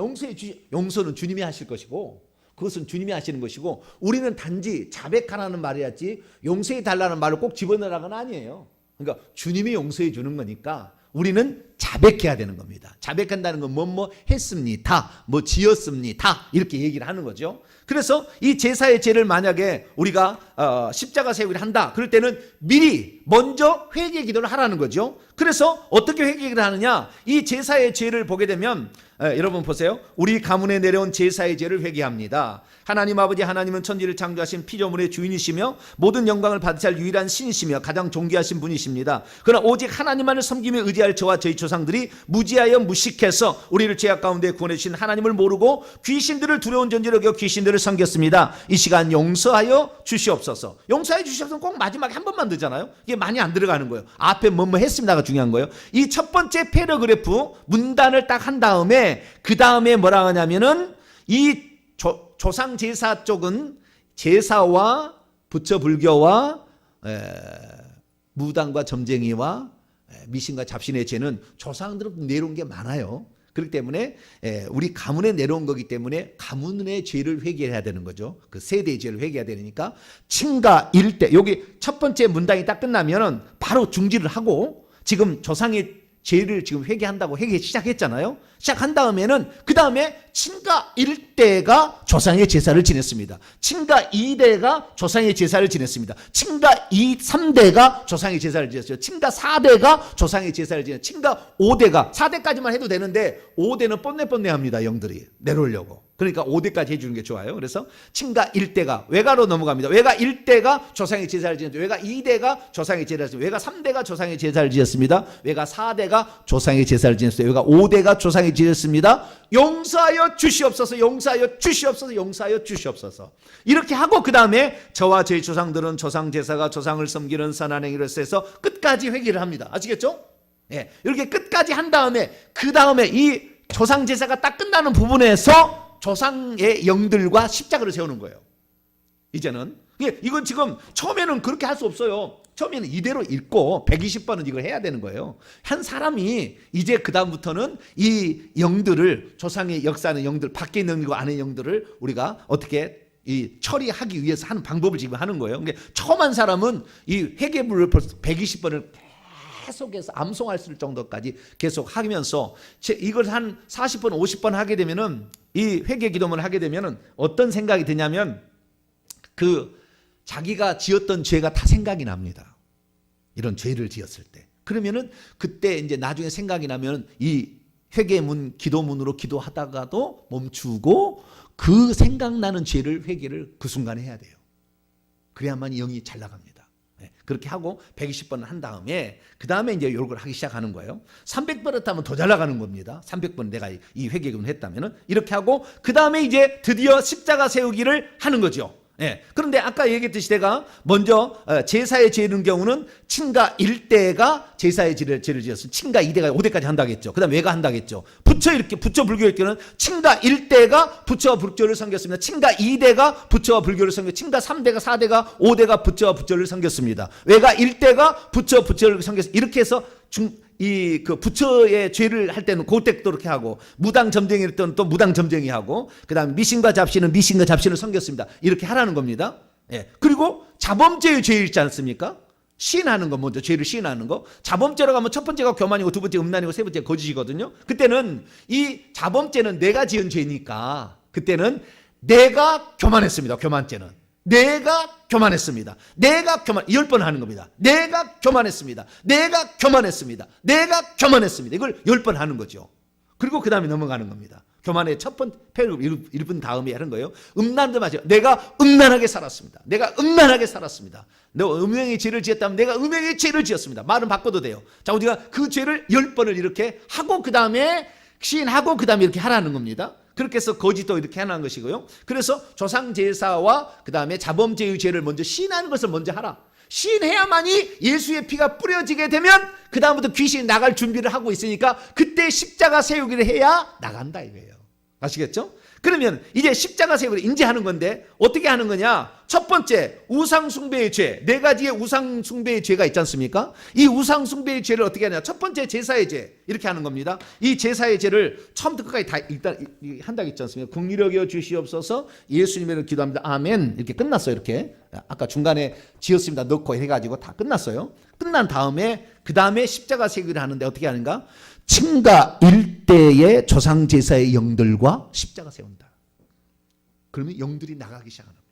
용서는 주님이 하실 것이고 그것은 주님이 하시는 것이고 우리는 단지 자백하라는 말이었지 용서해 달라는 말을 꼭 집어넣으라는 아니에요. 그러니까 주님이 용서해 주는 거니까 우리는 자백해야 되는 겁니다. 자백한다는 건 뭐 했습니다. 뭐 지었습니다. 이렇게 얘기를 하는 거죠. 그래서 이 제사의 죄를 만약에 우리가 십자가 세우기를 한다. 그럴 때는 미리 먼저 회개 기도를 하라는 거죠. 그래서 어떻게 회개 기도를 하느냐? 이 제사의 죄를 보게 되면 여러분 보세요. 우리 가문에 내려온 제사의 죄를 회개합니다. 하나님 아버지 하나님은 천지를 창조하신 피조물의 주인이시며 모든 영광을 받으실 유일한 신이시며 가장 존귀하신 분이십니다. 그러나 오직 하나님만을 섬기며 의지할 저와 저희 조상들이 무지하여 무식해서 우리를 죄악 가운데 구원해 주신 하나님을 모르고 귀신들을 두려운 존재로 여겨 귀신들을 섬겼습니다. 이 시간 용서하여 주시옵소서. 용서하여 주시옵소서 꼭 마지막에 한 번만 넣잖아요. 이게 많이 안 들어가는 거예요. 앞에 뭐 했습니다가 중요한 거예요. 이 첫 번째 패러그래프 문단을 딱 한 다음에 그 다음에 뭐라 하냐면은 이 조상 제사 쪽은 제사와 부처 불교와 무당과 점쟁이와 미신과 잡신의 죄는 조상들은 내려온 게 많아요. 그렇기 때문에 우리 가문에 내려온 거기 때문에 가문의 죄를 회개해야 되는 거죠. 그 세대의 죄를 회개해야 되니까 층가 일대 여기 첫 번째 문단이 딱 끝나면은 바로 중지를 하고 지금 조상의 죄를 지금 회개한다고 회개 시작했잖아요. 시작한 다음에는 그 다음에 친가 1대가 조상의 제사를 지냈습니다. 친가 2대가 조상의 제사를 지냈습니다. 친가 3대가 조상의 제사를 지냈어요. 친가 4대가 조상의 제사를 지냈어요. 친가 5대가 4대까지만 해도 되는데 5대는 뻔내합니다. 영들이 내려오려고. 그러니까 5대까지 해주는 게 좋아요. 그래서 친가 1대가 외가로 넘어갑니다. 외가 1대가 조상의 제사를 지냈습니다. 외가 2대가 조상의 제사를 지냈습니다. 외가 3대가 조상의 제사를 지냈습니다. 외가 4대가 조상의 제사를 지냈어요. 외가 5대가 조상의 세상에 지었습니다. 용서하여 주시옵소서, 용서하여 주시옵소서, 용서하여 주시옵소서. 이렇게 하고 그 다음에 저와 제 조상들은 조상 제사가 조상을 섬기는 선한 행위를 해서 끝까지 회개를 합니다. 아시겠죠? 예, 이렇게 끝까지 한 다음에 그 다음에 이 조상 제사가 딱 끝나는 부분에서 조상의 영들과 십자가를 세우는 거예요. 이제는 이건 지금 처음에는 그렇게 할 수 없어요. 처음에는 이대로 읽고 120번은 이걸 해야 되는 거예요. 한 사람이 이제 그 다음부터는 이 영들을, 조상의 역사하는 영들, 밖에 있는 영들과 안에 영들을 우리가 어떻게 이 처리하기 위해서 하는 방법을 지금 하는 거예요. 그러니까 처음 한 사람은 이 회개물을 벌써 120번을 계속해서 암송할 수 있을 정도까지 계속 하면서 이걸 한 40번, 50번 하게 되면은, 이 회개 기도문을 하게 되면은 어떤 생각이 드냐면 자기가 지었던 죄가 다 생각이 납니다. 이런 죄를 지었을 때. 그러면은 그때 이제 나중에 생각이 나면 이 회개문, 기도문으로 기도하다가도 멈추고 그 생각나는 죄를 회개를 그 순간에 해야 돼요. 그래야만 영이 잘 나갑니다. 그렇게 하고 120번을 한 다음에 그 다음에 이제 이걸 하기 시작하는 거예요. 300번 했다면 더 잘 나가는 겁니다. 300번 내가 이 회개문을 했다면은 이렇게 하고 그 다음에 이제 드디어 십자가 세우기를 하는 거죠. 예. 그런데 아까 얘기했듯이 내가 먼저 제사에 지는 경우는 친가 1대가 제사에 죄를 지었으면 친가 2대가 5대까지 한다겠죠. 그 다음 외가 한다겠죠. 부처 불교의 경우는 친가 1대가 부처와 불교를 섬겼습니다. 친가 2대가 부처와 불교를 섬겼습니다. 친가 3대가 4대가 5대가 부처와 불교를 섬겼습니다. 외가 1대가 불교를 섬겼습니다. 이렇게 해서 그 부처의 죄를 할 때는 그때 또 이렇게 하고, 무당 점쟁이를 때는 또 무당 점쟁이 하고, 그 다음 미신과 잡신은 미신과 잡신을 섬겼습니다. 이렇게 하라는 겁니다. 예. 그리고 자범죄의 죄 있지 않습니까? 시인하는 거, 먼저 죄를 시인하는 거. 자범죄라고 하면 첫 번째가 교만이고 두 번째 음란이고 세 번째 거짓이거든요. 그때는 이 자범죄는 내가 지은 죄니까 그때는 내가 교만했습니다. 교만죄는. 내가 교만했습니다. 내가 10번 하는 겁니다. 내가 교만했습니다. 내가 교만했습니다. 내가 교만했습니다. 이걸 10번 하는 거죠. 그리고 그 다음에 넘어가는 겁니다. 교만의 첫 번째 패러그래프 읽은 다음에 하는 거예요. 음란도 마찬가지예요. 내가 음란하게 살았습니다. 내가 음란하게 살았습니다. 내가 음행의 죄를 지었다면 내가 음행의 죄를 지었습니다. 말은 바꿔도 돼요. 자, 우리가 그 죄를 10번을 이렇게 하고 그 다음에 시인하고 그 다음에 이렇게 하라는 겁니다. 그렇게 해서 거짓도 이렇게 하는 것이고요. 그래서 조상제사와 그 다음에 자범죄의 죄를 먼저 시인하는 것을 먼저 하라. 시인해야만이 예수의 피가 뿌려지게 되면 그 다음부터 귀신이 나갈 준비를 하고 있으니까 그때 십자가 세우기를 해야 나간다 이거예요. 아시겠죠? 그러면 이제 십자가 세우기를 인지하는 건데 어떻게 하는 거냐? 첫 번째, 우상숭배의 죄. 4가지의 우상숭배의 죄가 있지 않습니까? 이 우상숭배의 죄를 어떻게 하냐? 첫 번째, 제사의 죄. 이렇게 하는 겁니다. 이 제사의 죄를 처음부터 끝까지 다 일단 한다고 했지 않습니까? 긍휼히 여겨 주시옵소서, 예수님을 기도합니다. 아멘. 이렇게 끝났어요. 이렇게. 아까 중간에 지었습니다. 넣고 해가지고 다 끝났어요. 끝난 다음에 그 다음에 십자가 세우기를 하는데 어떻게 하는가? 친가 1대의 조상제사의 영들과 십자가 세운다. 그러면 영들이 나가기 시작하는 거죠.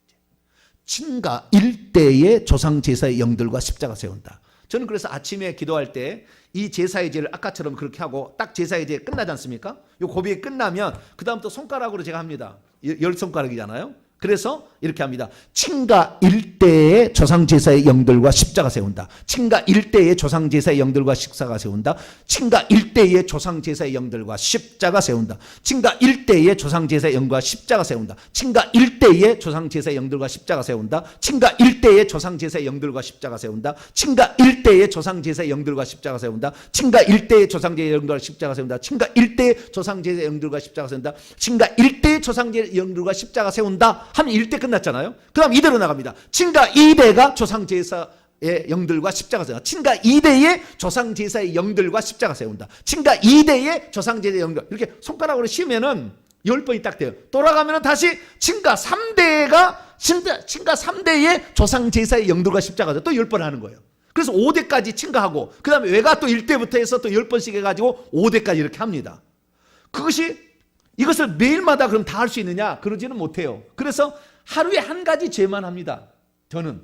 친가 1대의 조상제사의 영들과 십자가 세운다. 저는 그래서 아침에 기도할 때 이 제사의 죄를 아까처럼 그렇게 하고 딱 제사의 죄 끝나지 않습니까? 이 고백이 끝나면 그 다음부터 손가락으로 제가 합니다. 10손가락이잖아요. 그래서 이렇게 합니다. 친가 1대의 조상제사의 영들과 십자가 세운다. 친가 1대의 조상제사의 영들과 십자가 세운다. 친가 1대의 조상제사의 영들과 십자가 세운다. 친가 1대의 조상제사의 영과 십자가 세운다. 친가 1대의 조상제사의 영들과 십자가 세운다. 친가 1대의 조상제사의 영들과 십자가 세운다. 친가 1대의 조상제사의 영들과 십자가 세운다. 친가 1대의 조상제사의 영들과 십자가 세운다. 친가 1대의 조상제사의 영들과 십자가 세운다. 친가 1대의 조상제사의 영들과 십자가 세운다. 하면 1대 끝났잖아요. 그 다음 이대로 나갑니다. 친가 2대가 조상제사의 영들과 십자가 세운다. 친가 2대의 조상제사의 영들과 십자가 세운다. 친가 2대의 조상제사의 영들. 이렇게 손가락으로 쉬면은 10번이 딱 돼요. 돌아가면은 다시 친가 3대의 조상제사의 영들과 십자가 또 10번 하는 거예요. 그래서 5대까지 친가하고 그 다음에 외가 또 1대부터 해서 또 10번씩 해가지고 5대까지 이렇게 합니다. 이것을 매일마다 그럼 다 할 수 있느냐? 그러지는 못해요. 그래서 하루에 한 가지 죄만 합니다. 저는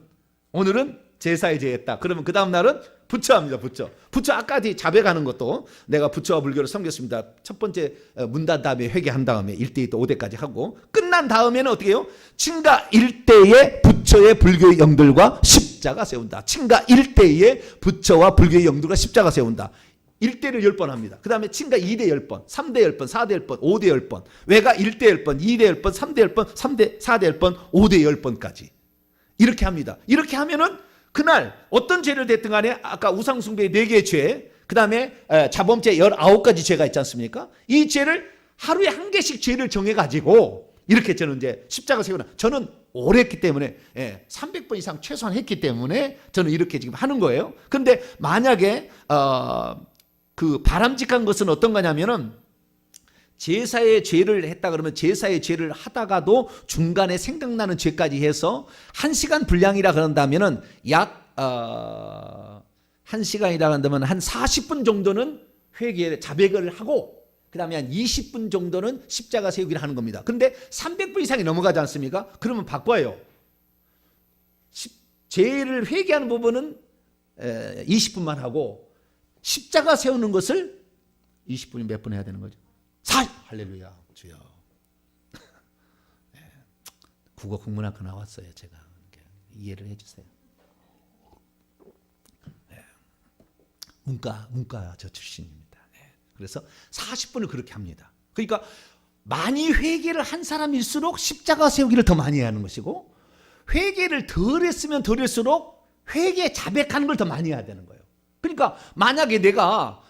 오늘은 제사의 죄했다. 그러면 그 다음 날은 부처합니다. 부처 아까 자백하는 것도 내가 부처와 불교를 섬겼습니다. 첫 번째 문단 다음에 회개한 다음에 1대 또 5대까지 하고 끝난 다음에는 어떻게 해요? 친가 1대의 부처의 불교의 영들과 십자가 세운다. 친가 1대의 부처와 불교의 영들과 십자가 세운다. 1대를 10번 합니다. 그 다음에 친가 2대 10번, 3대 10번, 4대 10번, 5대 10번, 외가 1대 10번, 2대 10번, 3대 10번, 4대 10번, 5대 10번까지 이렇게 합니다. 이렇게 하면은 그날 어떤 죄를 됐든 간에 아까 우상숭배의 4개의 죄, 그 다음에 자범죄 19가지 죄가 있지 않습니까? 이 죄를 하루에 한 개씩 죄를 정해가지고 이렇게 저는 이제 십자가 세우나, 저는 오래 했기 때문에 300번 이상 최소한 했기 때문에 저는 이렇게 지금 하는 거예요. 그런데 만약에 그 바람직한 것은 어떤 거냐면은 제사의 죄를 했다 그러면 제사의 죄를 하다가도 중간에 생각나는 죄까지 해서 1시간 분량이라 그런다면은 약 1시간이라 한다면 한 40분 정도는 회개 자백을 하고 그 다음에 한 20분 정도는 십자가 세우기를 하는 겁니다. 그런데 300분 이상이 넘어가지 않습니까? 그러면 바꿔요. 죄를 회개하는 부분은 20분만 하고 십자가 세우는 것을 20분이 몇 분 해야 되는 거죠? 할렐루야 주여. 국어 국문학과 나왔어요. 제가 이해를 해주세요. 문과 저 출신입니다. 그래서 40분을 그렇게 합니다. 그러니까 많이 회개를 한 사람일수록 십자가 세우기를 더 많이 하는 것이고, 회개를 덜 했으면 덜 할수록 회개 자백하는 걸 더 많이 해야 되는 거예요. 그러니까 만약에 내가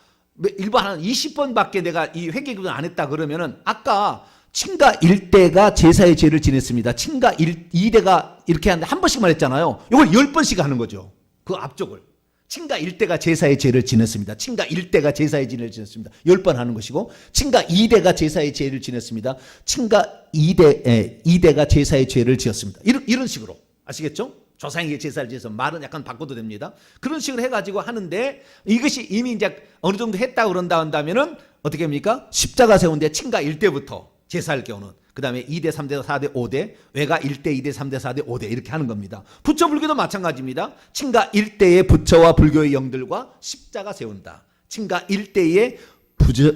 일반 한 20번밖에 내가 이 회개 기도를 안 했다 그러면은 아까 친가 1대가 제사의 죄를 지냈습니다. 친가 2대가 이렇게 하는데 한 번씩만 했잖아요. 이걸 10번씩 하는 거죠. 그 앞쪽을. 친가 1대가 제사의 죄를 지냈습니다. 친가 1대가 제사의 죄를 지냈습니다. 10번 하는 것이고, 친가 2대가 제사의 죄를 지냈습니다. 친가 2대가 제사의 죄를 지었습니다. 이런 식으로. 아시겠죠? 조상에게 제사를 지어서 말은 약간 바꿔도 됩니다. 그런 식으로 해가지고 하는데, 이것이 이미 이제 어느 정도 했다고 그런다 한다면은 어떻게 합니까? 십자가 세운데 친가 1대부터 제사할 경우는 그 다음에 2대, 3대, 4대, 5대, 외가 1대, 2대, 3대, 4대, 5대 이렇게 하는 겁니다. 부처 불교도 마찬가지입니다. 친가 1대의 부처와 불교의 영들과 십자가 세운다. 친가 1대의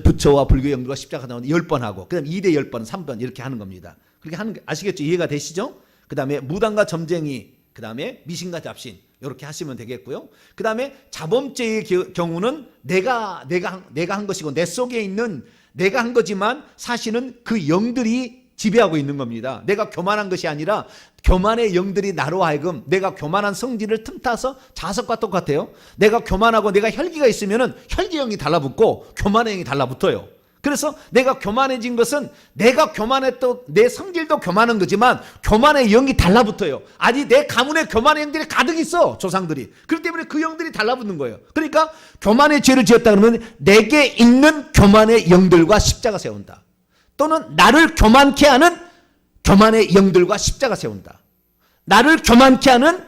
부처와 불교의 영들과 십자가 나오는 10번 하고, 그 다음에 2대 10번, 3번 이렇게 하는 겁니다. 그렇게 하는 게 아시겠죠? 이해가 되시죠? 그 다음에 무당과 점쟁이, 그 다음에 미신과 잡신 이렇게 하시면 되겠고요. 그 다음에 자범죄의 경우는 내가 한 것이고 내 속에 있는 내가 한 거지만 사실은 그 영들이 지배하고 있는 겁니다. 내가 교만한 것이 아니라 교만의 영들이 나로 하여금 내가 교만한 성질을 틈타서 자석과 똑같아요. 내가 교만하고 내가 혈기가 있으면은 혈기형이 달라붙고 교만의 영이 달라붙어요. 그래서 내가 교만해진 것은 내가 교만했던 내 성질도 교만한 거지만 교만의 영이 달라붙어요. 아니 내 가문에 교만의 영들이 가득 있어, 조상들이. 그렇기 때문에 그 영들이 달라붙는 거예요. 그러니까 교만의 죄를 지었다 그러면 내게 있는 교만의 영들과 십자가 세운다. 또는 나를 교만케 하는 교만의 영들과 십자가 세운다. 나를 교만케 하는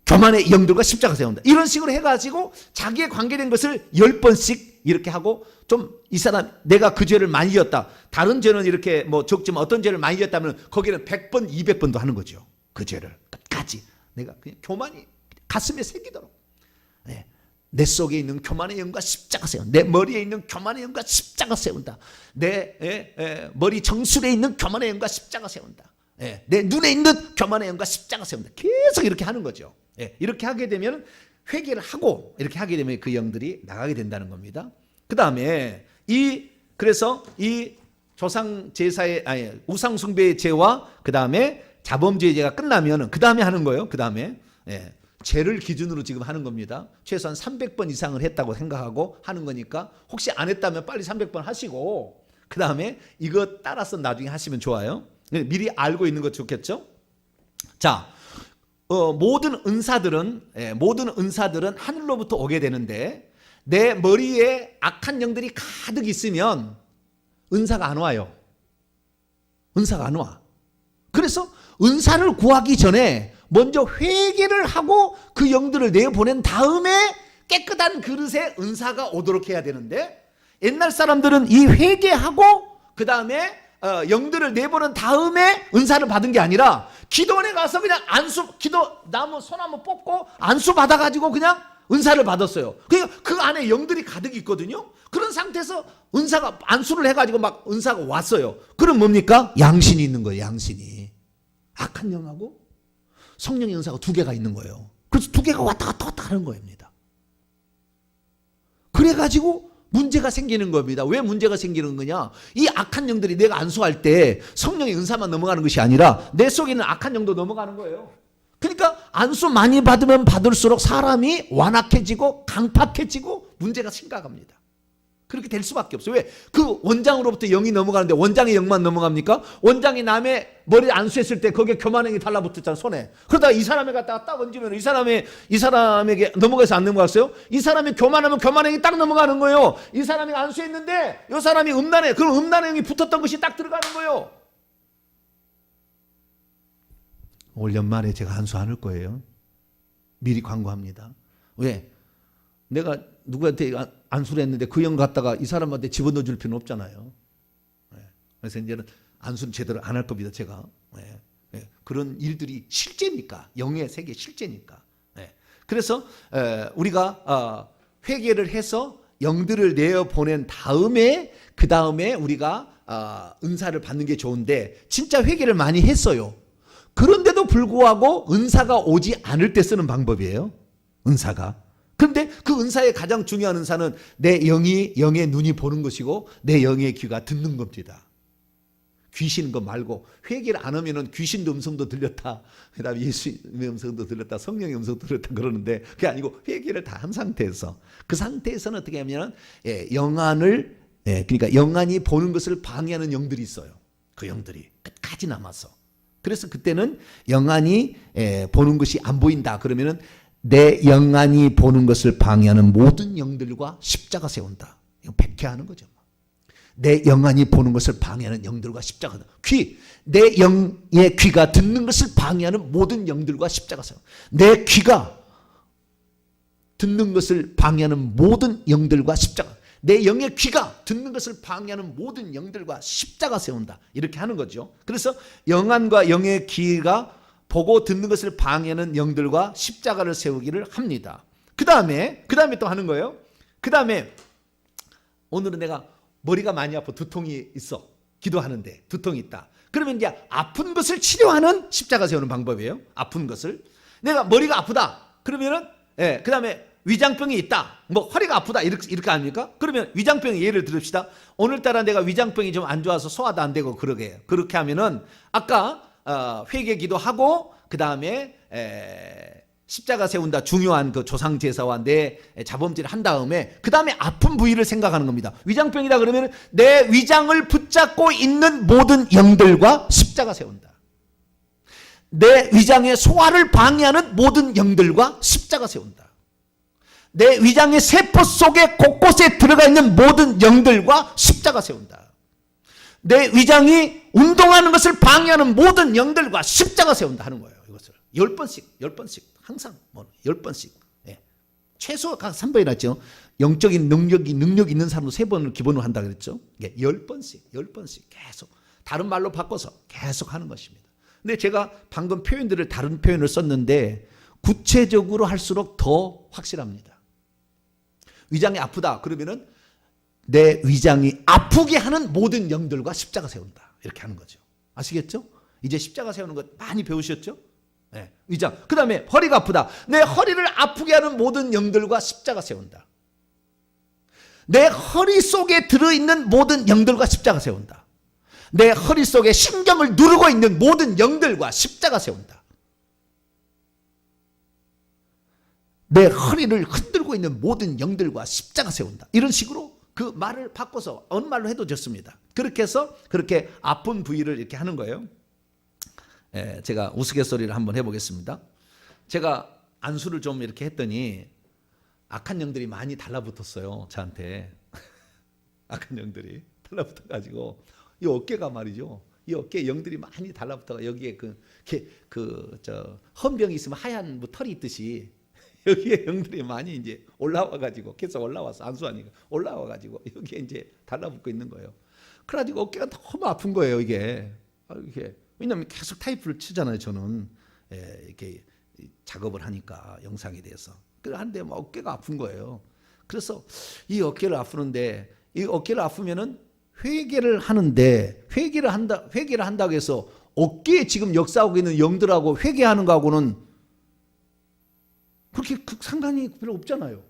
교만의 영들과 십자가 세운다. 이런 식으로 해가지고 자기에 관계된 것을 10번씩 이렇게 하고, 좀 이 사람 내가 그 죄를 많이 지었다. 다른 죄는 이렇게 뭐 적지만 어떤 죄를 많이 지었다면 거기는 100번, 200번도 하는 거죠. 그 죄를 끝까지 내가 그냥 교만이 가슴에 새기도록. 내 속에 있는 교만의 영과 십자가 세운다. 내 머리에 있는 교만의 영과 십자가 세운다. 내 머리 정수리에 있는 교만의 영과 십자가 세운다. 내 눈에 있는 교만의 영과 십자가 세운다. 계속 이렇게 하는 거죠. 이렇게 하게 되면 회개를 하고 이렇게 하게 되면 그 영들이 나가게 된다는 겁니다. 그 다음에 그래서 이 조상 제사의 우상 숭배의 죄와 그 다음에 자범죄의 죄가 끝나면은 그 다음에 하는 거예요. 그 다음에 죄를 기준으로 지금 하는 겁니다. 최소한 300번 이상을 했다고 생각하고 하는 거니까 혹시 안 했다면 빨리 300번 하시고 그 다음에 이거 따라서 나중에 하시면 좋아요. 미리 알고 있는 거 좋겠죠? 자, 모든 은사들은 하늘로부터 오게 되는데 내 머리에 악한 영들이 가득 있으면 은사가 안 와요. 은사가 안 와. 그래서 은사를 구하기 전에 먼저 회개를 하고 그 영들을 내보낸 다음에 깨끗한 그릇에 은사가 오도록 해야 되는데, 옛날 사람들은 이 회개하고 그 다음에 영들을 내보낸 다음에 은사를 받은 게 아니라 기도원에 가서 그냥 소나무 뽑고 안수 받아가지고 그냥 은사를 받았어요. 그러니까 그 안에 영들이 가득 있거든요. 그런 상태에서 은사가 안수를 해가지고 막 은사가 왔어요. 그럼 뭡니까? 양신이 있는 거예요. 양신이. 악한 영하고 성령의 은사가 2개가 있는 거예요. 그래서 2개가 왔다 갔다 하는 겁니다. 그래가지고 문제가 생기는 겁니다. 왜 문제가 생기는 거냐? 이 악한 영들이 내가 안수할 때 성령의 은사만 넘어가는 것이 아니라 내 속에 있는 악한 영도 넘어가는 거예요. 그러니까 안수 많이 받으면 받을수록 사람이 완악해지고 강팍해지고 문제가 심각합니다. 그렇게 될 수밖에 없어요. 왜? 그 원장으로부터 영이 넘어가는데 원장의 영만 넘어갑니까? 원장이 남의 머리 안수했을 때 거기에 교만행이 달라붙었잖아, 손에. 그러다가 이 사람에 갖다가 딱 얹으면 이 사람에게 넘어가서 안 넘어갔어요? 이 사람이 교만하면 교만행이 딱 넘어가는 거예요. 이 사람이 안수했는데 이 사람이 음란해. 그럼 음란행이 붙었던 것이 딱 들어가는 거예요. 올 연말에 제가 안수 안 할 거예요. 미리 광고합니다. 왜? 내가 누구한테 안수를 했는데 그 영 갖다가 이 사람한테 집어넣어 줄 필요는 없잖아요. 그래서 이제는 안수는 제대로 안 할 겁니다, 제가. 그런 일들이 실제니까, 영의 세계 실제니까. 그래서 우리가 회개를 해서 영들을 내어 보낸 다음에 그 다음에 우리가 은사를 받는 게 좋은데 진짜 회개를 많이 했어요. 그런데도 불구하고 은사가 오지 않을 때 쓰는 방법이에요. 은사가. 그런데 그 은사의 가장 중요한 은사는 내 영의 눈이 보는 것이고 내 영의 귀가 듣는 겁니다. 귀신 거 말고 회개를 안 하면은 귀신도 음성도 들렸다. 그다음에 예수의 음성도 들렸다. 성령의 음성도 들렸다 그러는데 그게 아니고 회개를 다 한 상태에서 그 상태에서는 어떻게 하면 영안을 그러니까 영안이 보는 것을 방해하는 영들이 있어요. 그 영들이 끝까지 남아서. 그래서 그때는 영안이 보는 것이 안 보인다. 그러면은 내 영안이 보는 것을 방해하는 모든 영들과 십자가 세운다. 이거 백회하는 거죠. 내 영안이 보는 것을 방해하는 영들과 십자가다. 내 영의 귀가 듣는 것을 방해하는 모든 영들과 십자가 세운다. 내 귀가 듣는 것을 방해하는 모든 영들과 십자가. 내 영의 귀가 듣는 것을 방해하는 모든 영들과 십자가 세운다. 이렇게 하는 거죠. 그래서 영안과 영의 귀가 보고 듣는 것을 방해하는 영들과 십자가를 세우기를 합니다. 그 다음에 또 하는 거예요. 그 다음에 오늘은 내가 머리가 많이 아파 두통이 있어. 기도하는데 두통이 있다. 그러면 이제 아픈 것을 치료하는 십자가 세우는 방법이에요. 아픈 것을. 내가 머리가 아프다. 그러면은 그 다음에 위장병이 있다. 뭐 허리가 아프다. 이렇게 아닙니까? 그러면 위장병 예를 들읍시다. 오늘따라 내가 위장병이 좀 안 좋아서 소화도 안 되고 그렇게 하면은 아까 회개 기도하고 그 다음에 십자가 세운다. 중요한 그 조상 제사와 내 자범죄를 한 다음에 그 다음에 아픈 부위를 생각하는 겁니다. 위장병이다 그러면 내 위장을 붙잡고 있는 모든 영들과 십자가 세운다. 내 위장의 소화를 방해하는 모든 영들과 십자가 세운다. 내 위장의 세포 속에 곳곳에 들어가 있는 모든 영들과 십자가 세운다. 내 위장이 운동하는 것을 방해하는 모든 영들과 십자가 세운다 하는 거예요. 이것을 10번씩 항상 10번씩 최소 각 3번이라 했죠. 영적인 능력 있는 사람도 3번을 기본으로 한다 그랬죠. 10번씩 계속 다른 말로 바꿔서 계속 하는 것입니다. 근데 제가 방금 표현들을 다른 표현을 썼는데 구체적으로 할수록 더 확실합니다. 위장이 아프다 그러면은 내 위장이 아프게 하는 모든 영들과 십자가 세운다. 이렇게 하는 거죠. 아시겠죠? 이제 십자가 세우는 것 많이 배우셨죠? 위장. 그 다음에 허리가 아프다. 내 허리를 아프게 하는 모든 영들과 십자가 세운다. 내 허리 속에 들어있는 모든 영들과 십자가 세운다. 내 허리 속에 신경을 누르고 있는 모든 영들과 십자가 세운다. 내 허리를 흔들고 있는 모든 영들과 십자가 세운다. 이런 식으로 그 말을 바꿔서 어느 말로 해도 좋습니다. 그렇게 해서 그렇게 아픈 부위를 이렇게 하는 거예요. 제가 우스갯소리를 한번 해보겠습니다. 제가 안수를 좀 이렇게 했더니 악한 영들이 많이 달라붙었어요. 저한테. 악한 영들이 달라붙어가지고 이 어깨가 말이죠. 이 어깨에 영들이 많이 달라붙어가 여기에 헌병이 있으면 하얀 뭐 털이 있듯이 여기에 영들이 많이 이제 올라와가지고 계속 올라와서 안수하니까 올라와가지고 여기에 이제 달라붙고 있는 거예요. 그래가지고 어깨가 너무 아픈 거예요 이게. 왜냐하면 계속 타이프를 치잖아요 저는. 이렇게 작업을 하니까 영상에 대해서. 그런데 막 어깨가 아픈 거예요. 그래서 이 어깨를 아프는데 이 어깨를 아프면은 회개를 하는데 회개를 한다고 해서 어깨에 지금 역사하고 있는 영들하고 회개하는 거하고는 그렇게 상관이 별로 없잖아요.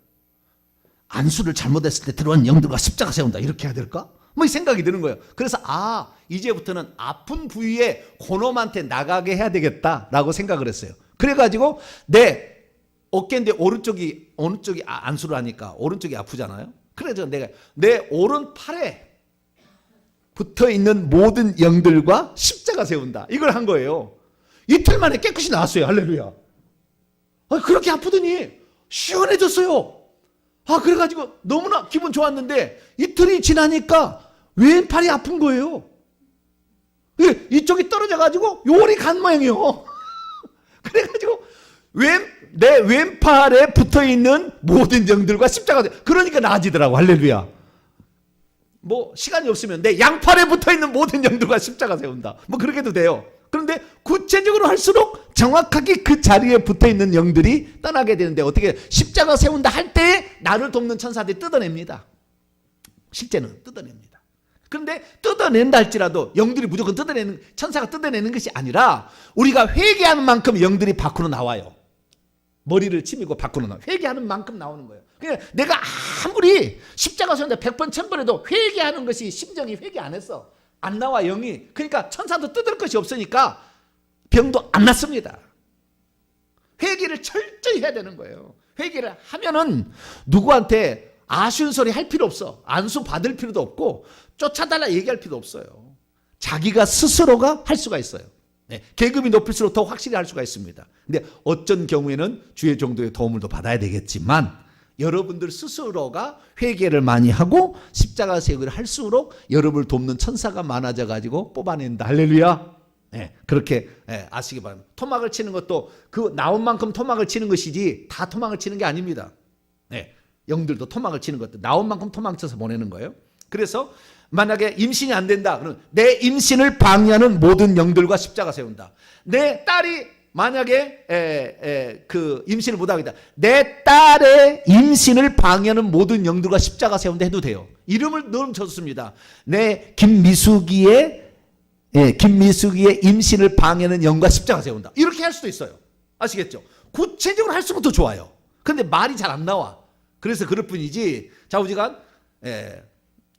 안수를 잘못했을 때 들어온 영들과 십자가 세운다. 이렇게 해야 될까? 뭐 이 생각이 드는 거예요. 그래서 이제부터는 아픈 부위에 그놈한테 나가게 해야 되겠다라고 생각을 했어요. 그래가지고 내 어깨인데 오른쪽이 어느 쪽이 안수를 하니까 오른쪽이 아프잖아요. 그래서 내가 내 오른팔에 붙어 있는 모든 영들과 십자가 세운다. 이걸 한 거예요. 이틀 만에 깨끗이 나았어요. 할렐루야. 그렇게 아프더니 시원해졌어요. 그래가지고 너무나 기분 좋았는데 이틀이 지나니까 왼팔이 아픈 거예요. 이쪽이 떨어져가지고 요리 간 모양이요. 그래가지고 내 왼팔에 붙어있는 모든 영들과 십자가, 그러니까 나아지더라고. 할렐루야. 뭐 시간이 없으면 내 양팔에 붙어있는 모든 영들과 십자가 세운다. 뭐 그렇게 해도 돼요. 그런데 구체적으로 할수록 정확하게 그 자리에 붙어있는 영들이 떠나게 되는데, 어떻게 십자가 세운다 할 때 나를 돕는 천사들이 뜯어냅니다. 실제는 뜯어냅니다. 그런데 뜯어낸다 할지라도 영들이 무조건 천사가 뜯어내는 것이 아니라 우리가 회개하는 만큼 영들이 밖으로 나와요. 머리를 치미고 밖으로 나와요. 회개하는 만큼 나오는 거예요. 그러니까 내가 아무리 십자가 세운다 100번 1000번 해도 회개하는 것이 심정이 회개 안 했어. 안 나와, 영이. 그러니까 천사도 뜯을 것이 없으니까 병도 안 낫습니다. 회개를 철저히 해야 되는 거예요. 회개를 하면은 누구한테 아쉬운 소리 할 필요 없어. 안수 받을 필요도 없고 쫓아달라 얘기할 필요도 없어요. 자기가 스스로가 할 수가 있어요. 네, 계급이 높을수록 더 확실히 할 수가 있습니다. 근데 어쩐 경우에는 주의 정도의 도움을 더 받아야 되겠지만, 여러분들 스스로가 회개를 많이 하고 십자가 세우기를 할수록 여러분을 돕는 천사가 많아져 가지고 뽑아낸다. 할렐루야. 네, 그렇게 아시기 바랍니다. 토막을 치는 것도 그 나온 만큼 토막을 치는 것이지 다 토막을 치는 게 아닙니다. 네, 영들도 토막을 치는 것도 나온 만큼 토막 쳐서 보내는 거예요. 그래서 만약에 임신이 안 된다, 그러면 내 임신을 방해하는 모든 영들과 십자가 세운다. 내 딸이 만약에 그 임신을 못하겠다, 내 딸의 임신을 방해하는 모든 영들과 십자가 세운다 해도 돼요. 이름을 넣으면 좋습니다. 내 김미숙이의 임신을 방해하는 영과 십자가 세운다. 이렇게 할 수도 있어요. 아시겠죠? 구체적으로 할수록 더 좋아요. 그런데 말이 잘 안 나와. 그래서 그럴 뿐이지, 좌우지간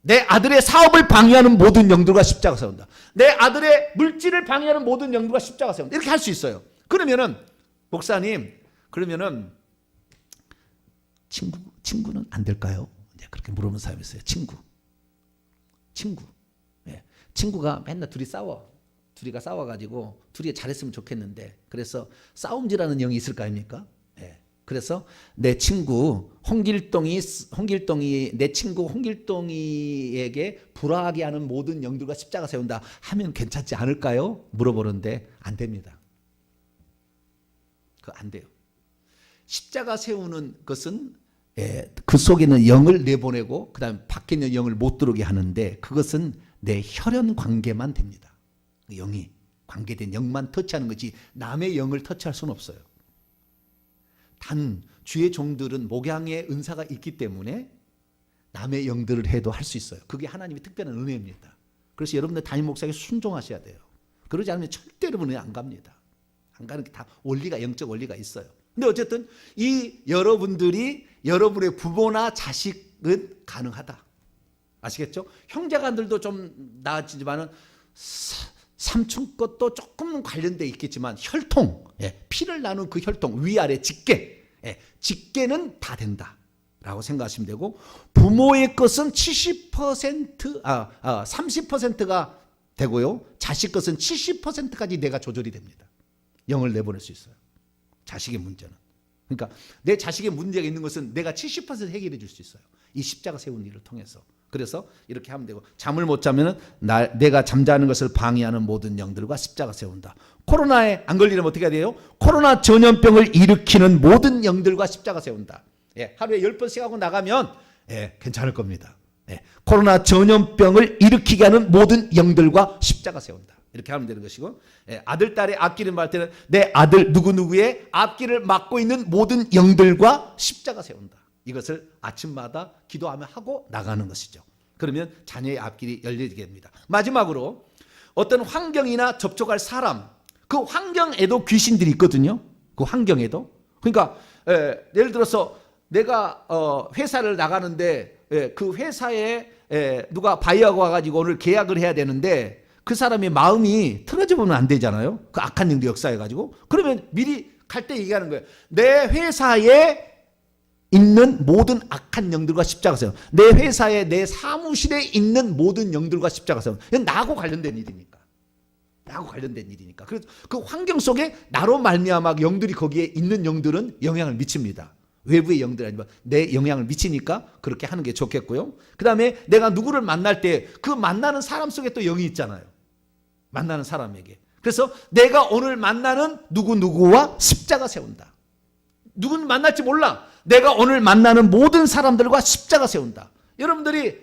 내 아들의 사업을 방해하는 모든 영들과 십자가 세운다. 내 아들의 물질을 방해하는 모든 영들과 십자가 세운다. 이렇게 할 수 있어요. 그러면은 목사님, 그러면은 친구는 안 될까요? 그렇게 물어보는 사람이 있어요. 친구. 친구가 맨날 둘이 싸워. 둘이가 싸워가지고 둘이 잘했으면 좋겠는데, 그래서 싸움질하는 영이 있을 거 아닙니까? 그래서 내 친구 홍길동이에게 불화하게 하는 모든 영들과 십자가 세운다 하면 괜찮지 않을까요? 물어보는데 안 됩니다. 그거 안 돼요. 십자가 세우는 것은 그 속에는 영을 내보내고 그다음 밖에 있는 영을 못 들어오게 하는데, 그것은 내 혈연 관계만 됩니다. 영이 관계된 영만 터치하는 거지 남의 영을 터치할 수는 없어요. 단 주의 종들은 목양의 은사가 있기 때문에 남의 영들을 해도 할 수 있어요. 그게 하나님의 특별한 은혜입니다. 그래서 여러분들 담임 목사에게 순종하셔야 돼요. 그러지 않으면 절대로 은혜 안 갑니다. 안 가는 게 다 원리가, 영적 원리가 있어요. 근데 어쨌든 이 여러분들이 여러분의 부모나 자식은 가능하다. 아시겠죠? 형제간들도 좀 나아지지만은 삼촌 것도 조금 관련돼 있겠지만 혈통, 피를 나눈 그 혈통, 위아래 직계, 직계는 다 된다라고 생각하시면 되고, 부모의 것은 30%가 되고요, 자식 것은 70%까지 내가 조절이 됩니다. 영을 내보낼 수 있어요. 자식의 문제는. 그러니까 내 자식의 문제가 있는 것은 내가 70% 해결해 줄 수 있어요. 이 십자가 세운 일을 통해서. 그래서 이렇게 하면 되고, 잠을 못 자면은 내가 잠자는 것을 방해하는 모든 영들과 십자가 세운다. 코로나에 안 걸리면 어떻게 해야 돼요? 코로나 전염병을 일으키는 모든 영들과 십자가 세운다. 하루에 10번씩 하고 나가면 괜찮을 겁니다. 코로나 전염병을 일으키게 하는 모든 영들과 십자가 세운다. 이렇게 하면 되는 것이고, 아들, 딸의 앞길을 말 때는 내 아들 누구누구의 앞길을 막고 있는 모든 영들과 십자가 세운다. 이것을 아침마다 기도하며 하고 나가는 것이죠. 그러면 자녀의 앞길이 열리게 됩니다. 마지막으로 어떤 환경이나 접촉할 사람, 그 환경에도 귀신들이 있거든요. 그 환경에도. 그러니까 예를 들어서 내가 회사를 나가는데 그 회사에 누가 바이어가 와가지고 오늘 계약을 해야 되는데 그 사람의 마음이 틀어져 보면 안 되잖아요. 그 악한 영도 역사해가지고. 그러면 미리 갈 때 얘기하는 거예요. 내 회사에 있는 모든 악한 영들과 십자가 세워. 내 회사에, 내 사무실에 있는 모든 영들과 십자가 세워. 이건 나하고 관련된 일이니까. 나하고 관련된 일이니까. 그래서 그 환경 속에 나로 말미암아 영들이 거기에 있는 영들은 영향을 미칩니다. 외부의 영들이 아니라 내 영향을 미치니까 그렇게 하는 게 좋겠고요. 그 다음에 내가 누구를 만날 때 그 만나는 사람 속에 또 영이 있잖아요. 만나는 사람에게. 그래서 내가 오늘 만나는 누구누구와 십자가 세운다. 누구는 만날지 몰라. 내가 오늘 만나는 모든 사람들과 십자가 세운다. 여러분들이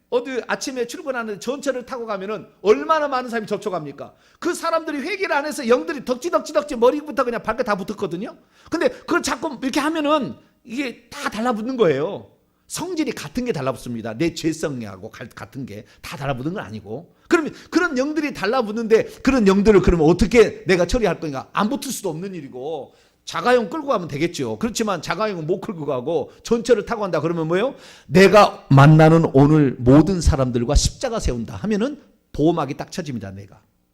어디 아침에 출근하는데 전철을 타고 가면은 얼마나 많은 사람이 접촉합니까? 그 사람들이 회개를 안 해서 영들이 덕지덕지 머리부터 그냥 발끝 다 붙었거든요. 근데 그걸 자꾸 이렇게 하면은 이게 다 달라붙는 거예요. 성질이 같은 게 달라붙습니다. 내 죄성하고 같은 게 다 달라붙는 건 아니고. 그러면 그런 영들이 달라붙는데 그런 영들을 그러면 어떻게 내가 처리할 거니까 안 붙을 수도 없는 일이고 자가용 끌고 가면 되겠죠. 그렇지만 자가용은 못 끌고 가고 전철을 타고 간다 그러면 뭐예요? 내가 만나는 오늘 모든 사람들과 십자가 세운다 하면은 보호막이 딱 쳐집니다.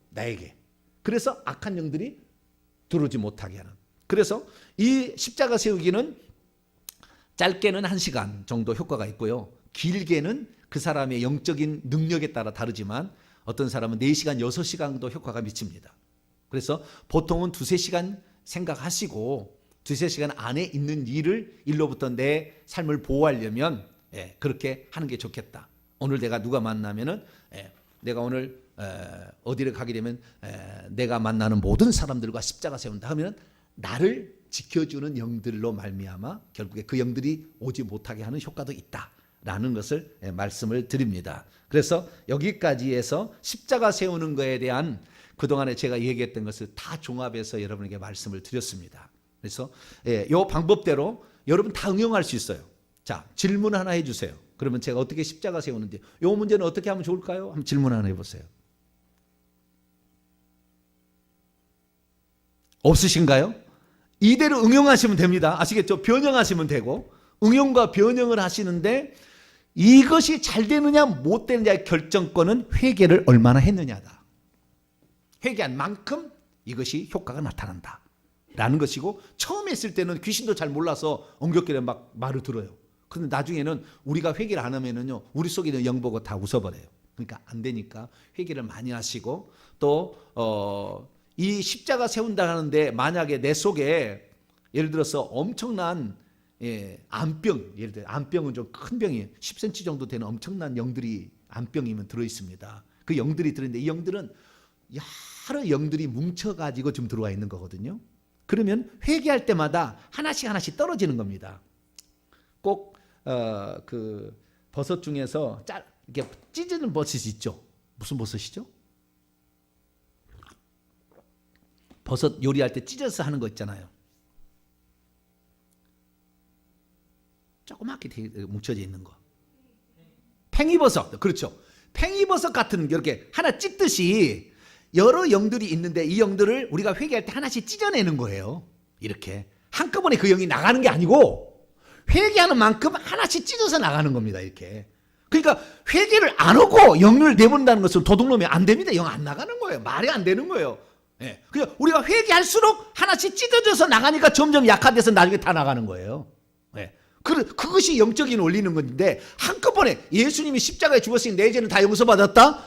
나에게. 그래서 악한 영들이 들어오지 못하게 하는. 그래서 이 십자가 세우기는 짧게는 1시간 정도 효과가 있고요. 길게는 그 사람의 영적인 능력에 따라 다르지만 어떤 사람은 4시간, 6시간도 효과가 미칩니다. 그래서 보통은 2-3시간 생각하시고 2-3시간 안에 있는 일로부터 내 삶을 보호하려면 그렇게 하는 게 좋겠다. 오늘 내가 누가 만나면은 내가 오늘 어디를 가게 되면 내가 만나는 모든 사람들과 십자가 세운다 하면 나를 지켜주는 영들로 말미암아 결국에 그 영들이 오지 못하게 하는 효과도 있다라는 것을 말씀을 드립니다. 그래서 여기까지 해서 십자가 세우는 것에 대한 그동안에 제가 얘기했던 것을 다 종합해서 여러분에게 말씀을 드렸습니다. 그래서 이 방법대로 여러분 다 응용할 수 있어요. 자, 질문 하나 해주세요. 그러면 제가 어떻게 십자가 세우는지, 이 문제는 어떻게 하면 좋을까요? 한번 질문 하나 해보세요. 없으신가요? 이대로 응용하시면 됩니다. 아시겠죠? 변형하시면 되고 응용과 변형을 하시는데 이것이 잘 되느냐 못 되느냐의 결정권은 회개를 얼마나 했느냐다. 회개한 만큼 이것이 효과가 나타난다 라는 것이고, 처음에 했을 때는 귀신도 잘 몰라서 엉겹결에 막 말을 들어요. 그런데 나중에는 우리가 회개를 안 하면은요, 우리 속에 있는 영 보고 다 웃어버려요. 그러니까 안 되니까 회개를 많이 하시고, 또 이 십자가 세운다 하는데 만약에 내 속에 예를 들어서 엄청난 암병, 예를 들어 암병은 좀 큰 병이에요. 10cm 정도 되는 엄청난 영들이 암병이면 들어있습니다. 그 영들이 들어있는데 이 영들은 여러 영들이 뭉쳐가지고 좀 들어와 있는 거거든요. 그러면 회개할 때마다 하나씩 떨어지는 겁니다. 꼭 그 버섯 중에서 이렇게 찢어지는 버섯이 있죠. 무슨 버섯이죠? 버섯 요리할 때 찢어서 하는 거 있잖아요. 조그맣게 뭉쳐져 있는 거. 팽이버섯. 그렇죠. 팽이버섯 같은 이렇게 하나 찢듯이 여러 영들이 있는데 이 영들을 우리가 회개할 때 하나씩 찢어내는 거예요. 이렇게 한꺼번에 그 영이 나가는 게 아니고 회개하는 만큼 하나씩 찢어서 나가는 겁니다. 이렇게. 그러니까 회개를 안 하고 영을 내본다는 것은 도둑놈이 안 됩니다. 영 안 나가는 거예요. 말이 안 되는 거예요. 그러니까 우리가 회개할수록 하나씩 찢어져서 나가니까 점점 약화돼서 나중에 다 나가는 거예요. 그것이 영적인 원리는 건데, 한꺼번에 예수님이 십자가에 죽었으니 내 죄는 다 용서받았다.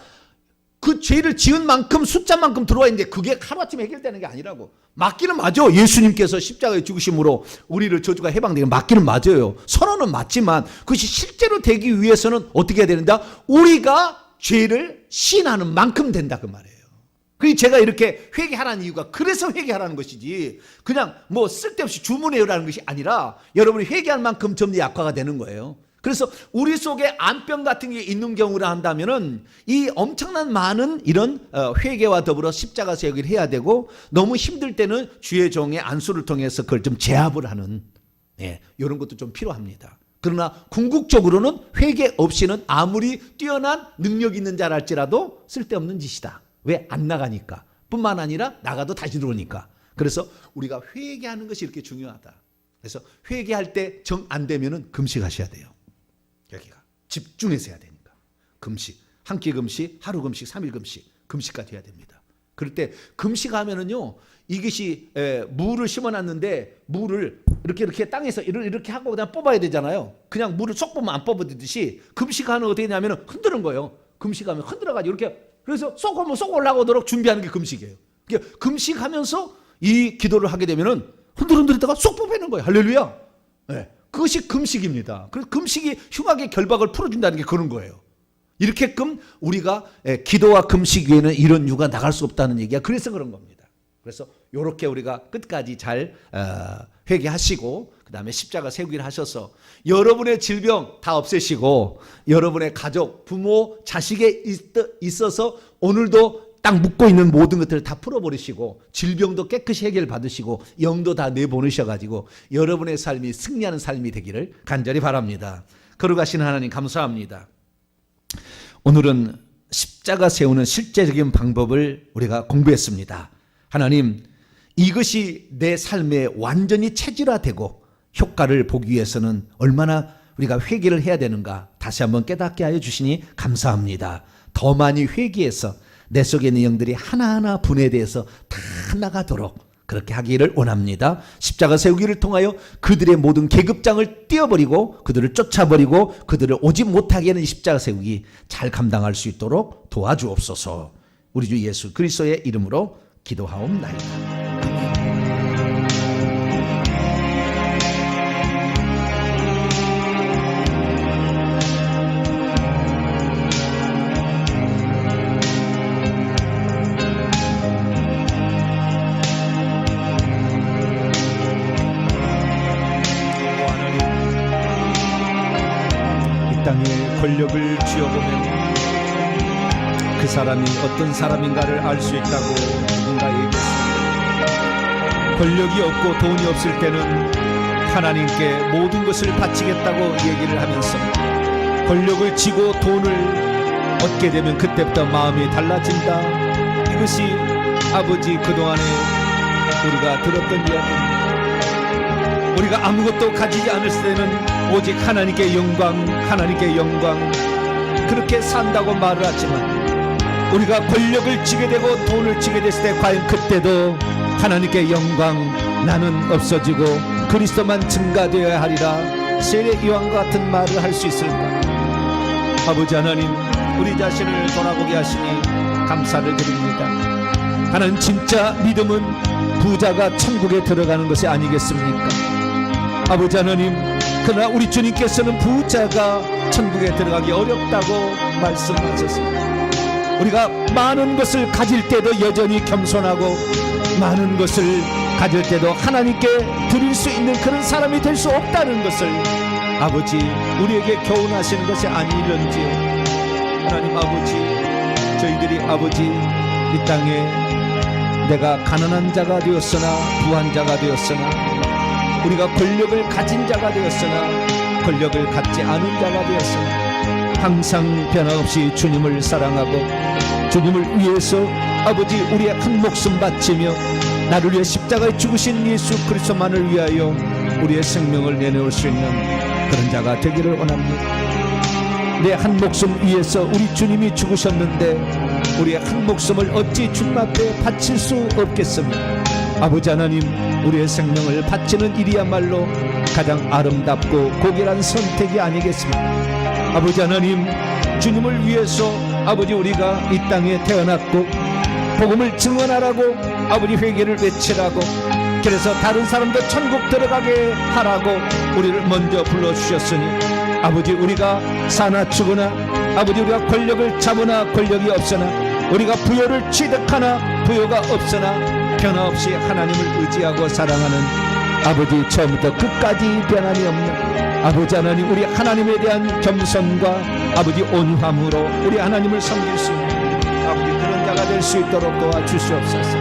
그 죄를 지은 만큼 숫자만큼 들어와 있는데 그게 하루아침에 해결되는 게 아니라고. 맞기는 맞아. 예수님께서 십자가에 죽으심으로 우리를 저주가 해방되게 맞기는 맞아요. 선언은 맞지만 그것이 실제로 되기 위해서는 어떻게 해야 되는가? 우리가 죄를 시인하는 만큼 된다 그 말이에요. 그게 제가 이렇게 회개하라는 이유가 그래서 회개하라는 것이지, 그냥 뭐 쓸데없이 주문해요라는 것이 아니라 여러분이 회개할 만큼 점점 약화가 되는 거예요. 그래서 우리 속에 암병 같은 게 있는 경우라 한다면은 이 엄청난 많은 이런 회개와 더불어 십자가 세우기를 해야 되고, 너무 힘들 때는 주의 종의 안수를 통해서 그걸 좀 제압을 하는 이런 것도 좀 필요합니다. 그러나 궁극적으로는 회개 없이는 아무리 뛰어난 능력 있는 자랄지라도 쓸데없는 짓이다. 왜? 안 나가니까. 뿐만 아니라 나가도 다시 들어오니까. 그래서 우리가 회개하는 것이 이렇게 중요하다. 그래서 회개할 때 정 안 되면은 금식하셔야 돼요. 여기가 집중해서 해야 되니까. 금식, 한 끼 금식, 하루 금식, 3일 금식, 금식까지 해야 됩니다. 그럴 때 금식하면은요, 이것이 물을 심어놨는데 물을 이렇게 땅에서 이렇게 하고 그냥 뽑아야 되잖아요. 그냥 물을 쏙 뽑으면 안 뽑아지듯이 금식하는 어떻게 되냐면은 흔드는 거예요. 금식하면 흔들어가지고 이렇게, 그래서 쏙 하면 쏙 올라오도록 준비하는 게 금식이에요. 그러니까 금식하면서 이 기도를 하게 되면은 흔들흔들다가 쏙 뽑아내는 거예요. 할렐루야. 네, 그것이 금식입니다. 그래서 금식이 흉악의 결박을 풀어준다는 게 그런 거예요. 이렇게끔 우리가 기도와 금식 외에는 이런 유가 나갈 수 없다는 얘기야. 그래서 그런 겁니다. 그래서 이렇게 우리가 끝까지 잘 회개하시고 그 다음에 십자가 세우기를 하셔서 여러분의 질병 다 없애시고 여러분의 가족, 부모, 자식에 있어서 오늘도 딱 묻고 있는 모든 것들을 다 풀어버리시고 질병도 깨끗이 해결받으시고 영도 다 내보내셔가지고 여러분의 삶이 승리하는 삶이 되기를 간절히 바랍니다. 거룩하신 하나님 감사합니다. 오늘은 십자가 세우는 실제적인 방법을 우리가 공부했습니다. 하나님, 이것이 내 삶에 완전히 체질화되고 효과를 보기 위해서는 얼마나 우리가 회개를 해야 되는가 다시 한번 깨닫게 하여 주시니 감사합니다. 더 많이 회개해서 내 속에 있는 영들이 하나하나 분해되어서 다 나가도록 그렇게 하기를 원합니다. 십자가 세우기를 통하여 그들의 모든 계급장을 띄어버리고 그들을 쫓아버리고 그들을 오지 못하게 하는 십자가 세우기 잘 감당할 수 있도록 도와주옵소서. 우리 주 예수 그리스도의 이름으로 기도하옵나이다. 땅에 권력을 쥐어보면 그 사람이 어떤 사람인가를 알 수 있다고 누군가 얘기했습니다. 권력이 없고 돈이 없을 때는 하나님께 모든 것을 바치겠다고 얘기를 하면서 권력을 쥐고 돈을 얻게 되면 그때부터 마음이 달라진다. 이것이 아버지 그동안에 우리가 들었던 이야기입니다. 우리가 아무것도 가지지 않을 때는 오직 하나님께 영광, 하나님께 영광 그렇게 산다고 말을 하지만 우리가 권력을 쥐게 되고 돈을 쥐게 됐을 때 과연 그때도 하나님께 영광 나는 없어지고 그리스도만 증가되어야 하리라 세례 요한과 같은 말을 할 수 있을까? 아버지 하나님, 우리 자신을 돌아보게 하시니 감사를 드립니다. 하나님, 진짜 믿음은 부자가 천국에 들어가는 것이 아니겠습니까? 아버지 하나님, 그러나 우리 주님께서는 부자가 천국에 들어가기 어렵다고 말씀하셨습니다. 우리가 많은 것을 가질 때도 여전히 겸손하고 많은 것을 가질 때도 하나님께 드릴 수 있는 그런 사람이 될 수 없다는 것을 아버지 우리에게 교훈하시는 것이 아니런지 하나님 아버지, 저희들이 아버지 이 땅에 내가 가난한 자가 되었으나 부한 자가 되었으나 우리가 권력을 가진 자가 되었으나 권력을 갖지 않은 자가 되었으나 항상 변함없이 주님을 사랑하고 주님을 위해서 아버지 우리의 한 목숨 바치며 나를 위해 십자가에 죽으신 예수 그리스도만을 위하여 우리의 생명을 내놓을 수 있는 그런 자가 되기를 원합니다. 내 한 목숨 위해서 우리 주님이 죽으셨는데 우리의 한 목숨을 어찌 주님 앞에 바칠 수 없겠습니까? 아버지 하나님, 우리의 생명을 바치는 일이야말로 가장 아름답고 고귀한 선택이 아니겠습니까? 아버지 하나님, 주님을 위해서 아버지 우리가 이 땅에 태어났고 복음을 증언하라고 아버지 회개를 외치라고 그래서 다른 사람도 천국 들어가게 하라고 우리를 먼저 불러주셨으니 아버지 우리가 사나 죽으나 아버지 우리가 권력을 잡으나 권력이 없으나 우리가 부요를 취득하나 부요가 없으나 변함없이 하나님을 의지하고 사랑하는 아버지 처음부터 끝까지 변함이 없는 아버지 하나님, 우리 하나님에 대한 겸손과 아버지 온유함으로 우리 하나님을 섬길 수 있는 아버지 그런 자가 될 수 있도록 도와주시옵소서.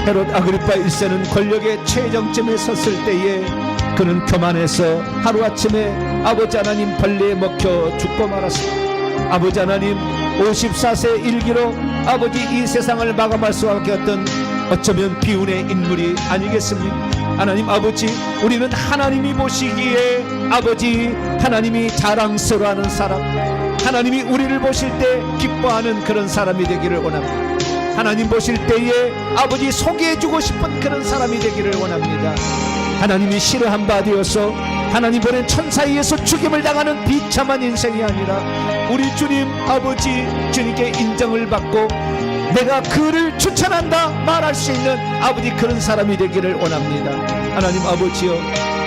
헤롯 아그리파 1세는 권력의 최정점에 섰을 때에 그는 교만해서 하루아침에 아버지 하나님 벌레에 먹혀 죽고 말았습니다. 아버지 하나님, 54세 일기로 아버지 이 세상을 마감할 수밖에 없던 어쩌면 비운의 인물이 아니겠습니까? 하나님 아버지, 우리는 하나님이 보시기에 아버지 하나님이 자랑스러워하는 사람, 하나님이 우리를 보실 때 기뻐하는 그런 사람이 되기를 원합니다. 하나님 보실 때에 아버지 소개해주고 싶은 그런 사람이 되기를 원합니다. 하나님이 싫어한 바 되어서 하나님 보낸 천사에 의해서 죽임을 당하는 비참한 인생이 아니라 우리 주님 아버지 주님께 인정을 받고 내가 그를 추천한다 말할 수 있는 아버지 그런 사람이 되기를 원합니다. 하나님 아버지여,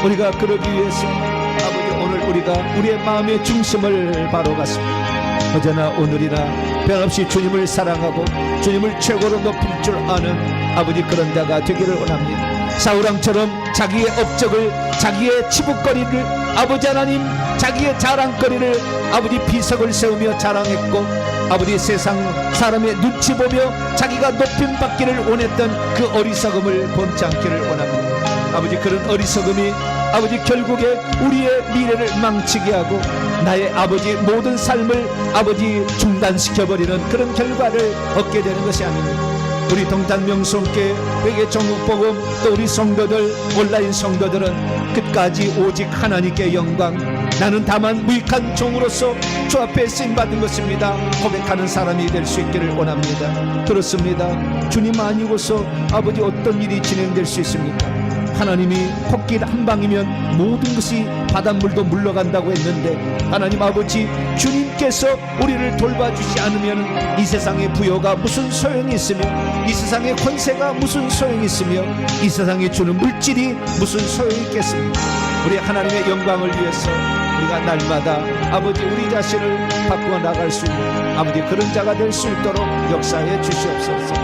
우리가 그러기 위해서 아버지 오늘 우리가 우리의 마음의 중심을 바로 갔습니다. 어제나 오늘이나 변함없이 주님을 사랑하고 주님을 최고로 높일 줄 아는 아버지 그런 자가 되기를 원합니다. 사울왕처럼 자기의 업적을, 자기의 치북거리를 아버지 하나님 자기의 자랑거리를 아버지 비석을 세우며 자랑했고 아버지 세상 사람의 눈치 보며 자기가 높임 받기를 원했던 그 어리석음을 본치 않기를 원합니다. 아버지 그런 어리석음이 아버지 결국에 우리의 미래를 망치게 하고 나의 아버지 모든 삶을 아버지 중단시켜버리는 그런 결과를 얻게 되는 것이 아닙니다. 우리 동탄명성교회 회개 전국복음 또 우리 성도들 온라인 성도들은 끝까지 오직 하나님께 영광, 나는 다만 무익한 종으로서 주 앞에 쓰임받은 것입니다 고백하는 사람이 될 수 있기를 원합니다. 그렇습니다. 주님 아니고서 아버지 어떤 일이 진행될 수 있습니까? 하나님이 코끼리 한 방이면 모든 것이 바닷물도 물러간다고 했는데 하나님 아버지 주님께서 우리를 돌봐주지 않으면 이 세상의 부여가 무슨 소용이 있으며 이 세상의 권세가 무슨 소용이 있으며 이 세상에 주는 물질이 무슨 소용이 있겠습니까? 우리 하나님의 영광을 위해서 우리가 날마다 아버지 우리 자신을 바꾸어 나갈 수 있는 아버지 그런 자가 될 수 있도록 역사해 주시옵소서.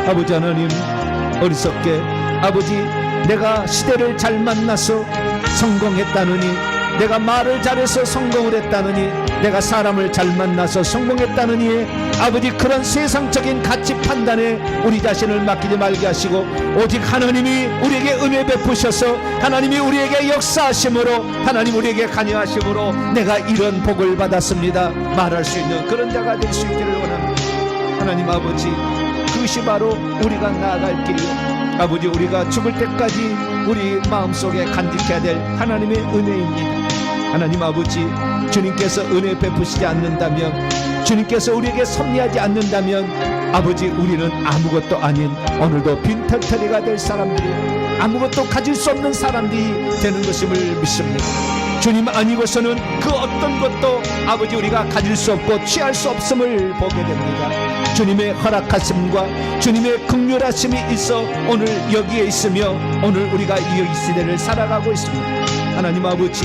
아버지 하나님, 어리석게 아버지 내가 시대를 잘 만나서 성공했다느니, 내가 말을 잘해서 성공을 했다느니, 내가 사람을 잘 만나서 성공했다느니 아버지 그런 세상적인 가치 판단에 우리 자신을 맡기지 말게 하시고 오직 하나님이 우리에게 은혜 베푸셔서 하나님이 우리에게 역사하심으로 하나님 우리에게 관여하심으로 내가 이런 복을 받았습니다 말할 수 있는 그런 자가 될 수 있기를 원합니다. 하나님 아버지, 그것이 바로 우리가 나아갈 길이요 아버지 우리가 죽을 때까지 우리 마음속에 간직해야 될 하나님의 은혜입니다. 하나님 아버지, 주님께서 은혜 베푸시지 않는다면, 주님께서 우리에게 섭리하지 않는다면 아버지 우리는 아무것도 아닌 오늘도 빈털터리가 될 사람들이, 아무것도 가질 수 없는 사람들이 되는 것임을 믿습니다. 주님 아니고서는 그 어떤 것도 아버지 우리가 가질 수 없고 취할 수 없음을 보게 됩니다. 주님의 허락하심과 주님의 긍휼하심이 있어 오늘 여기에 있으며 오늘 우리가 이 시대를 살아가고 있습니다. 하나님 아버지,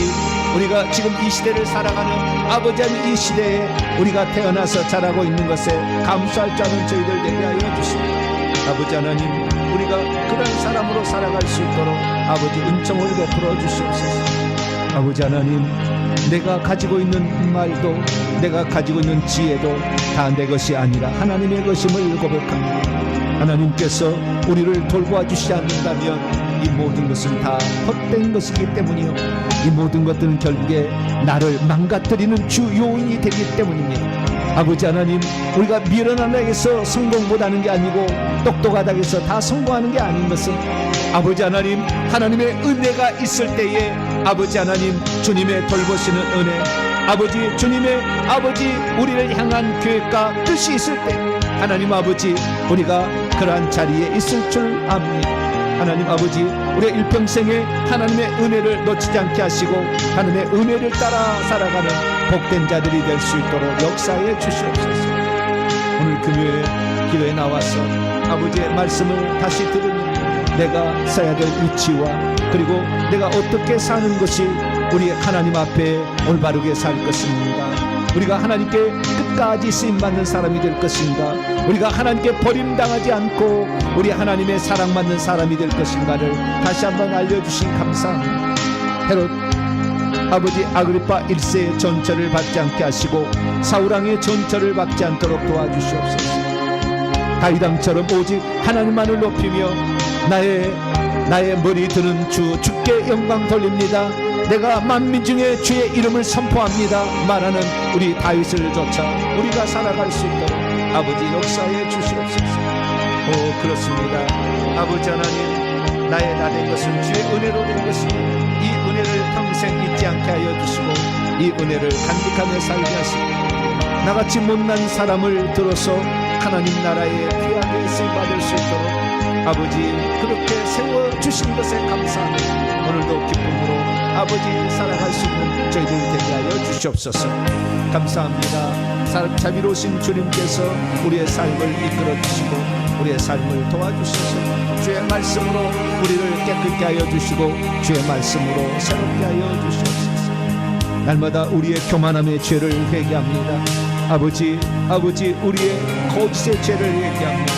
우리가 지금 이 시대를 살아가는 아버지 하나님 이 시대에 우리가 태어나서 자라고 있는 것에 감사할 줄 아는 저희들 되게 하여 주십니다. 아버지 하나님, 우리가 그런 사람으로 살아갈 수 있도록 아버지 은총을 베풀어 주시옵소서. 아버지 하나님, 내가 가지고 있는 말도 내가 가지고 있는 지혜도 다 내 것이 아니라 하나님의 것임을 고백합니다. 하나님께서 우리를 돌보아 주시지 않는다면 이 모든 것은 다 헛된 것이기 때문이요 이 모든 것들은 결국에 나를 망가뜨리는 주 요인이 되기 때문입니다. 아버지 하나님, 우리가 미련한 에게서 성공 못하는 게 아니고 똑똑하다고 해서 다 성공하는 게 아닌 것은 아버지 하나님, 하나님의 은혜가 있을 때에 아버지 하나님 주님의 돌보시는 은혜, 아버지 주님의 아버지 우리를 향한 계획과 뜻이 있을 때 하나님 아버지 우리가 그러한 자리에 있을 줄 압니다. 하나님 아버지, 우리의 일평생에 하나님의 은혜를 놓치지 않게 하시고 하나님의 은혜를 따라 살아가는 복된 자들이 될 수 있도록 역사해 주시옵소서. 오늘 금요일 기도에 나와서 아버지의 말씀을 다시 들으면 내가 서야 될 위치와 그리고 내가 어떻게 사는 것이 우리 하나님 앞에 올바르게 살 것인가, 우리가 하나님께 끝까지 쓰임받는 사람이 될 것인가, 우리가 하나님께 버림당하지 않고 우리 하나님의 사랑받는 사람이 될 것인가를 다시 한번 알려주신 감사합니다. 헤롯 아버지 아그리파 1세의 전처를 받지 않게 하시고 사울왕의 전처를 받지 않도록 도와주시옵소서. 다윗왕처럼 오직 하나님만을 높이며 나의 머리 드는 주께 영광 돌립니다, 내가 만민 중에 주의 이름을 선포합니다 말하는 우리 다윗을 쫓아 우리가 살아갈 수 있도록 아버지 역사해 주시옵소서. 오 그렇습니다. 아버지 하나님, 나의 나 된 것은 주의 은혜로 된 것이니 이 은혜를 평생 잊지 않게 하여 주시고 이 은혜를 간직하며 살게 하시고 나같이 못난 사람을 들어서 하나님 나라에 귀하게 쓰임받을 수 있도록 아버지 그렇게 세워주신 것에 감사하며 오늘도 기쁨으로 아버지 살아갈 수 있는 저희들 되게 하여 주시옵소서. 감사합니다. 자비로우신 주님께서 우리의 삶을 이끌어 주시고 우리의 삶을 도와주셔서 주의 말씀으로 우리를 깨끗게 하여 주시고 주의 말씀으로 새롭게 하여 주시옵소서. 날마다 우리의 교만함의 죄를 회개합니다. 아버지 우리의 거짓의 죄를 회개합니다.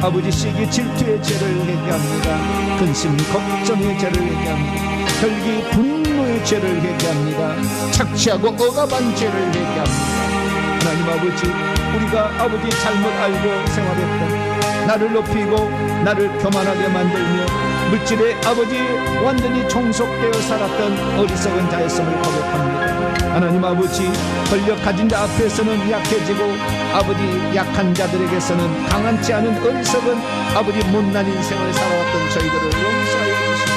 아버지 시기 질투의 죄를 회개합니다. 근심 걱정의 죄를 회개합니다. 혈기 분노의 죄를 회개합니다. 착취하고 억압한 죄를 회개합니다. 하나님 아버지 우리가 아버지 잘못 알고 생활했던 나를 높이고 나를 교만하게 만들며 물질에 아버지 완전히 종속되어 살았던 어리석은 자였음을 고백합니다. 하나님 아버지 권력 가진 자 앞에서는 약해지고 아버지 약한 자들에게서는 강한치 않은 어리석은 아버지 못난 인생을 살아왔던 저희들을 용서하여 주시고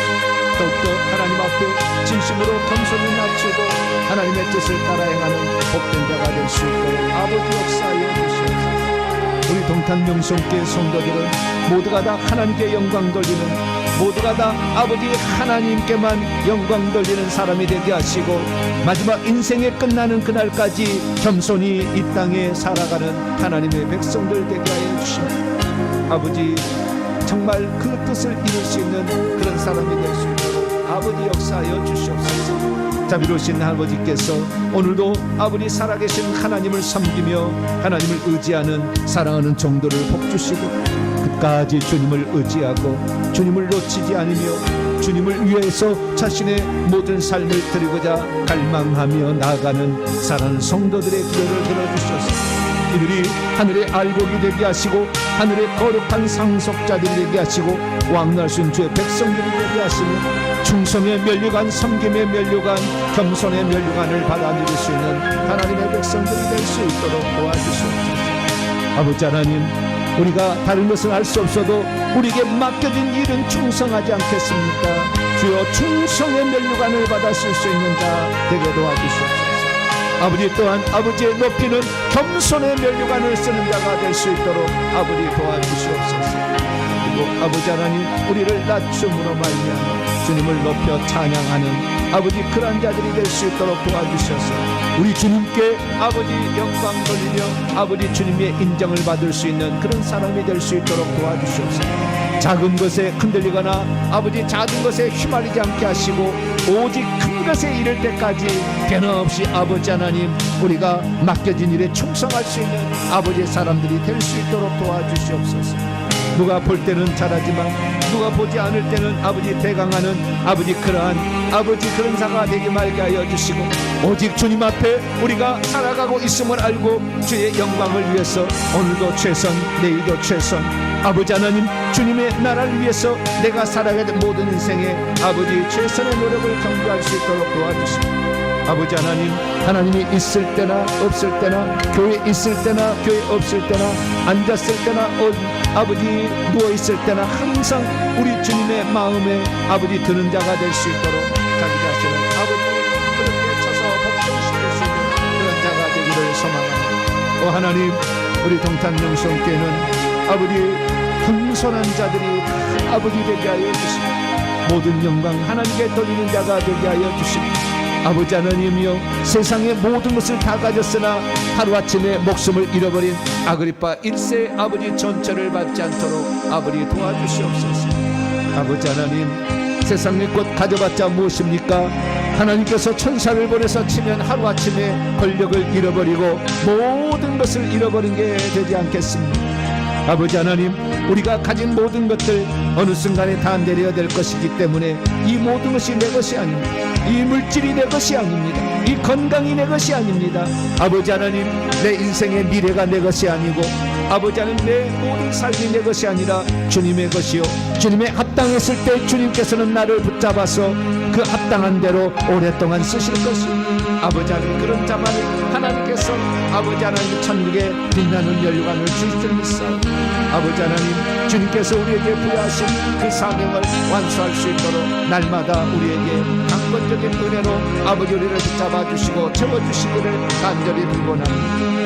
더욱더 하나님 앞에 진심으로 겸손히 낮추고 하나님의 뜻을 따라 행하는 복된 자가 될 수 있도록 아버지 역사하여 주시옵소서. 우리 동탄 명성교회 성도들은 모두가 다 하나님께 영광 돌리는 모두가 다 아버지 하나님께만 영광 돌리는 사람이 되게 하시고 마지막 인생이 끝나는 그날까지 겸손히 이 땅에 살아가는 하나님의 백성들 되게 하여 주시옵소서. 아버지 정말 그 뜻을 이룰 수 있는 그런 사람이 될 수 있도록 아버지 역사하여 주시옵소서. 자비로우신 아버지께서 오늘도 아버지 살아계신 하나님을 섬기며 하나님을 의지하는 사랑하는 종들을 복주시고 끝까지 주님을 의지하고 주님을 놓치지 않으며 주님을 위해서 자신의 모든 삶을 드리고자 갈망하며 나아가는 사랑하는 성도들의 기도를 들어주셔서 이들이 하늘의 알곡이 되게 하시고 하늘의 거룩한 상속자들이 되게 하시고 왕날순 주의 백성들이 되게 하시며 충성의 면류관 섬김의 면류관 겸손의 면류관을 받아 누릴 수 있는 하나님의 백성들이 될 수 있도록 도와주시옵소서. 아버지 하나님 우리가 다른 것은 알 수 없어도 우리에게 맡겨진 일은 충성하지 않겠습니까? 주여 충성의 면류관을 받아 쓸 수 있는 자 되게 도와주시옵소서. 아버지 또한 아버지의 높이는 겸손의 면류관을 쓰는 자가 될 수 있도록 아버지 도와주시옵소서. 그리고 아버지 하나님 우리를 낮춤으로 말미암아 주님을 높여 찬양하는 아버지 그런 자들이 될 수 있도록 도와주셔서 우리 주님께 아버지 영광 돌리며 아버지 주님의 인정을 받을 수 있는 그런 사람이 될 수 있도록 도와주시옵소서. 작은 것에 흔들리거나 아버지 작은 것에 휘말리지 않게 하시고 오직 큰 것에 이를 때까지 변함없이 아버지 하나님 우리가 맡겨진 일에 충성할 수 있는 아버지의 사람들이 될 수 있도록 도와주시옵소서. 누가 볼 때는 잘하지만 누가 보지 않을 때는 아버지 대강하는 아버지 그러한 아버지 그런 사가 되게 말게 하여 주시고 오직 주님 앞에 우리가 살아가고 있음을 알고 주의 영광을 위해서 오늘도 최선 내일도 최선 아버지 하나님 주님의 나라를 위해서 내가 살아가야 될 모든 인생에 아버지 최선의 노력을 경주할 수 있도록 도와주시고 아버지 하나님 하나님이 있을 때나 없을 때나 교회 있을 때나 교회 없을 때나 앉았을 때나 아버지 누워있을 때나 항상 우리 주님의 마음에 아버지 드는 자가 될 수 있도록 자기 자신을 아버지 그렇게 쳐서 복종시킬 수 있는 그런 자가 되기를 소망합니다. 오 하나님 우리 동탄 영성교회는 아버지 겸손한 자들이 아버지 되게 하여 주시고 모든 영광 하나님께 돌리는 자가 되게 하여 주시고 아버지 하나님이여 세상의 모든 것을 다 가졌으나 하루아침에 목숨을 잃어버린 아그리파 1세 아버지 전처를 받지 않도록 아버지 도와주시옵소서. 아버지 하나님 세상의 것 가져봤자 무엇입니까? 하나님께서 천사를 보내서 치면 하루아침에 권력을 잃어버리고 모든 것을 잃어버린 게 되지 않겠습니까? 아버지 하나님 우리가 가진 모든 것들 어느 순간에 다 내려야 될 것이기 때문에 이 모든 것이 내 것이 아닙니다. 이 물질이 내 것이 아닙니다. 이 건강이 내 것이 아닙니다. 아버지 하나님 내 인생의 미래가 내 것이 아니고 아버지 하나님 내 모든 삶이 내 것이 아니라 주님의 것이요 주님의 합당했을 때 주님께서는 나를 붙잡아서 그 합당한 대로 오랫동안 쓰실 것이 아버지 하나님 그런 자만을 하나님께서 아버지 하나님 천국에 빛나는 연료관을 주실 줄 믿사옵니다. 아버지 하나님 주님께서 우리에게 부여하신 그 사명을 완수할 수 있도록 날마다 우리에게 강권적인 은혜로 아버지 우리를 붙잡아 주시고 채워주시기를 간절히 빌곤합니다.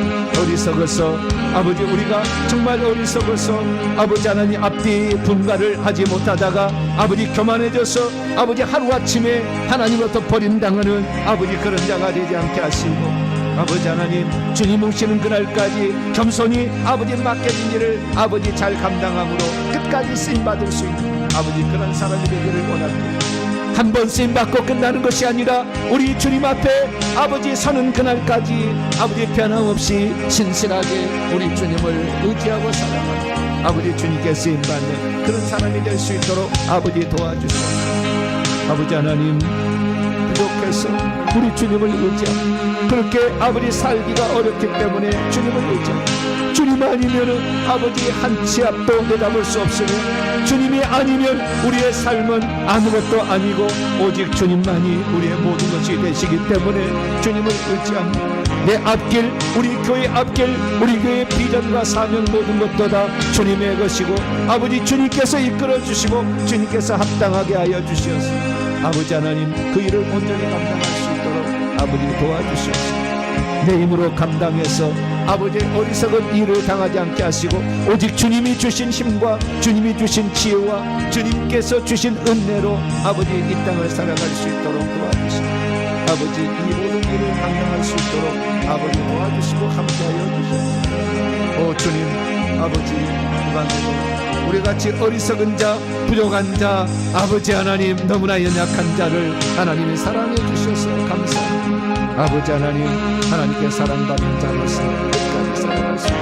어리석어서 아버지 우리가 정말 어리석어서 아버지 하나님 앞뒤 분가를 하지 못하다가 아버지 교만해져서 아버지 하루아침에 하나님으로부터 버림당하는 아버지 그런 자가 되지 않게 하시고 아버지 하나님 주님 오시는 그날까지 겸손히 아버지 맡겨진 일을 아버지 잘 감당함으로 끝까지 쓰임받을 수 있는 아버지 그런 사람이 되기를 원합니다. 한 번 쓰임받고 끝나는 것이 아니라 우리 주님 앞에 아버지 서는 그날까지 아버지 변함없이 신실하게 우리 주님을 의지하고 살아가는 아버지 주님께 쓰임받는 그런 사람이 될 수 있도록 아버지 도와주시옵소서. 아버지 하나님 부족해서 우리 주님을 의지하고 그렇게 아버지 살기가 어렵기 때문에 주님을 의지하고 주님 아니면은 아버지 한 치 앞도 내다볼 수 없으니 주님이 아니면 우리의 삶은 아무것도 아니고 오직 주님만이 우리의 모든 것이 되시기 때문에 주님을 의지합니다. 내 앞길 우리 교회 앞길 우리 교회의 비전과 사명 모든 것도 다 주님의 것이고 아버지 주님께서 이끌어 주시고 주님께서 합당하게 하여 주시옵소서. 아버지 하나님 그 일을 온전히 감당할 수 있도록 아버지 도와주시옵소서. 내 힘으로 감당해서 아버지 어리석은 일을 당하지 않게 하시고 오직 주님이 주신 힘과 주님이 주신 지혜와 주님께서 주신 은혜로 아버지 이 땅을 살아갈 수 있도록 도와주시고 아버지 이 모든 일을 감당할 수 있도록 아버지 도와주시고 함께하여 주시옵소서. 오 주님 아버지 이방에도 우리같이 어리석은 자 부족한 자 아버지 하나님 너무나 연약한 자를 하나님이 사랑해 주셔서 감사합니다. 아버지 하나님 하나님께 사랑받는 자로서 끝까지 살아갈 수 있도록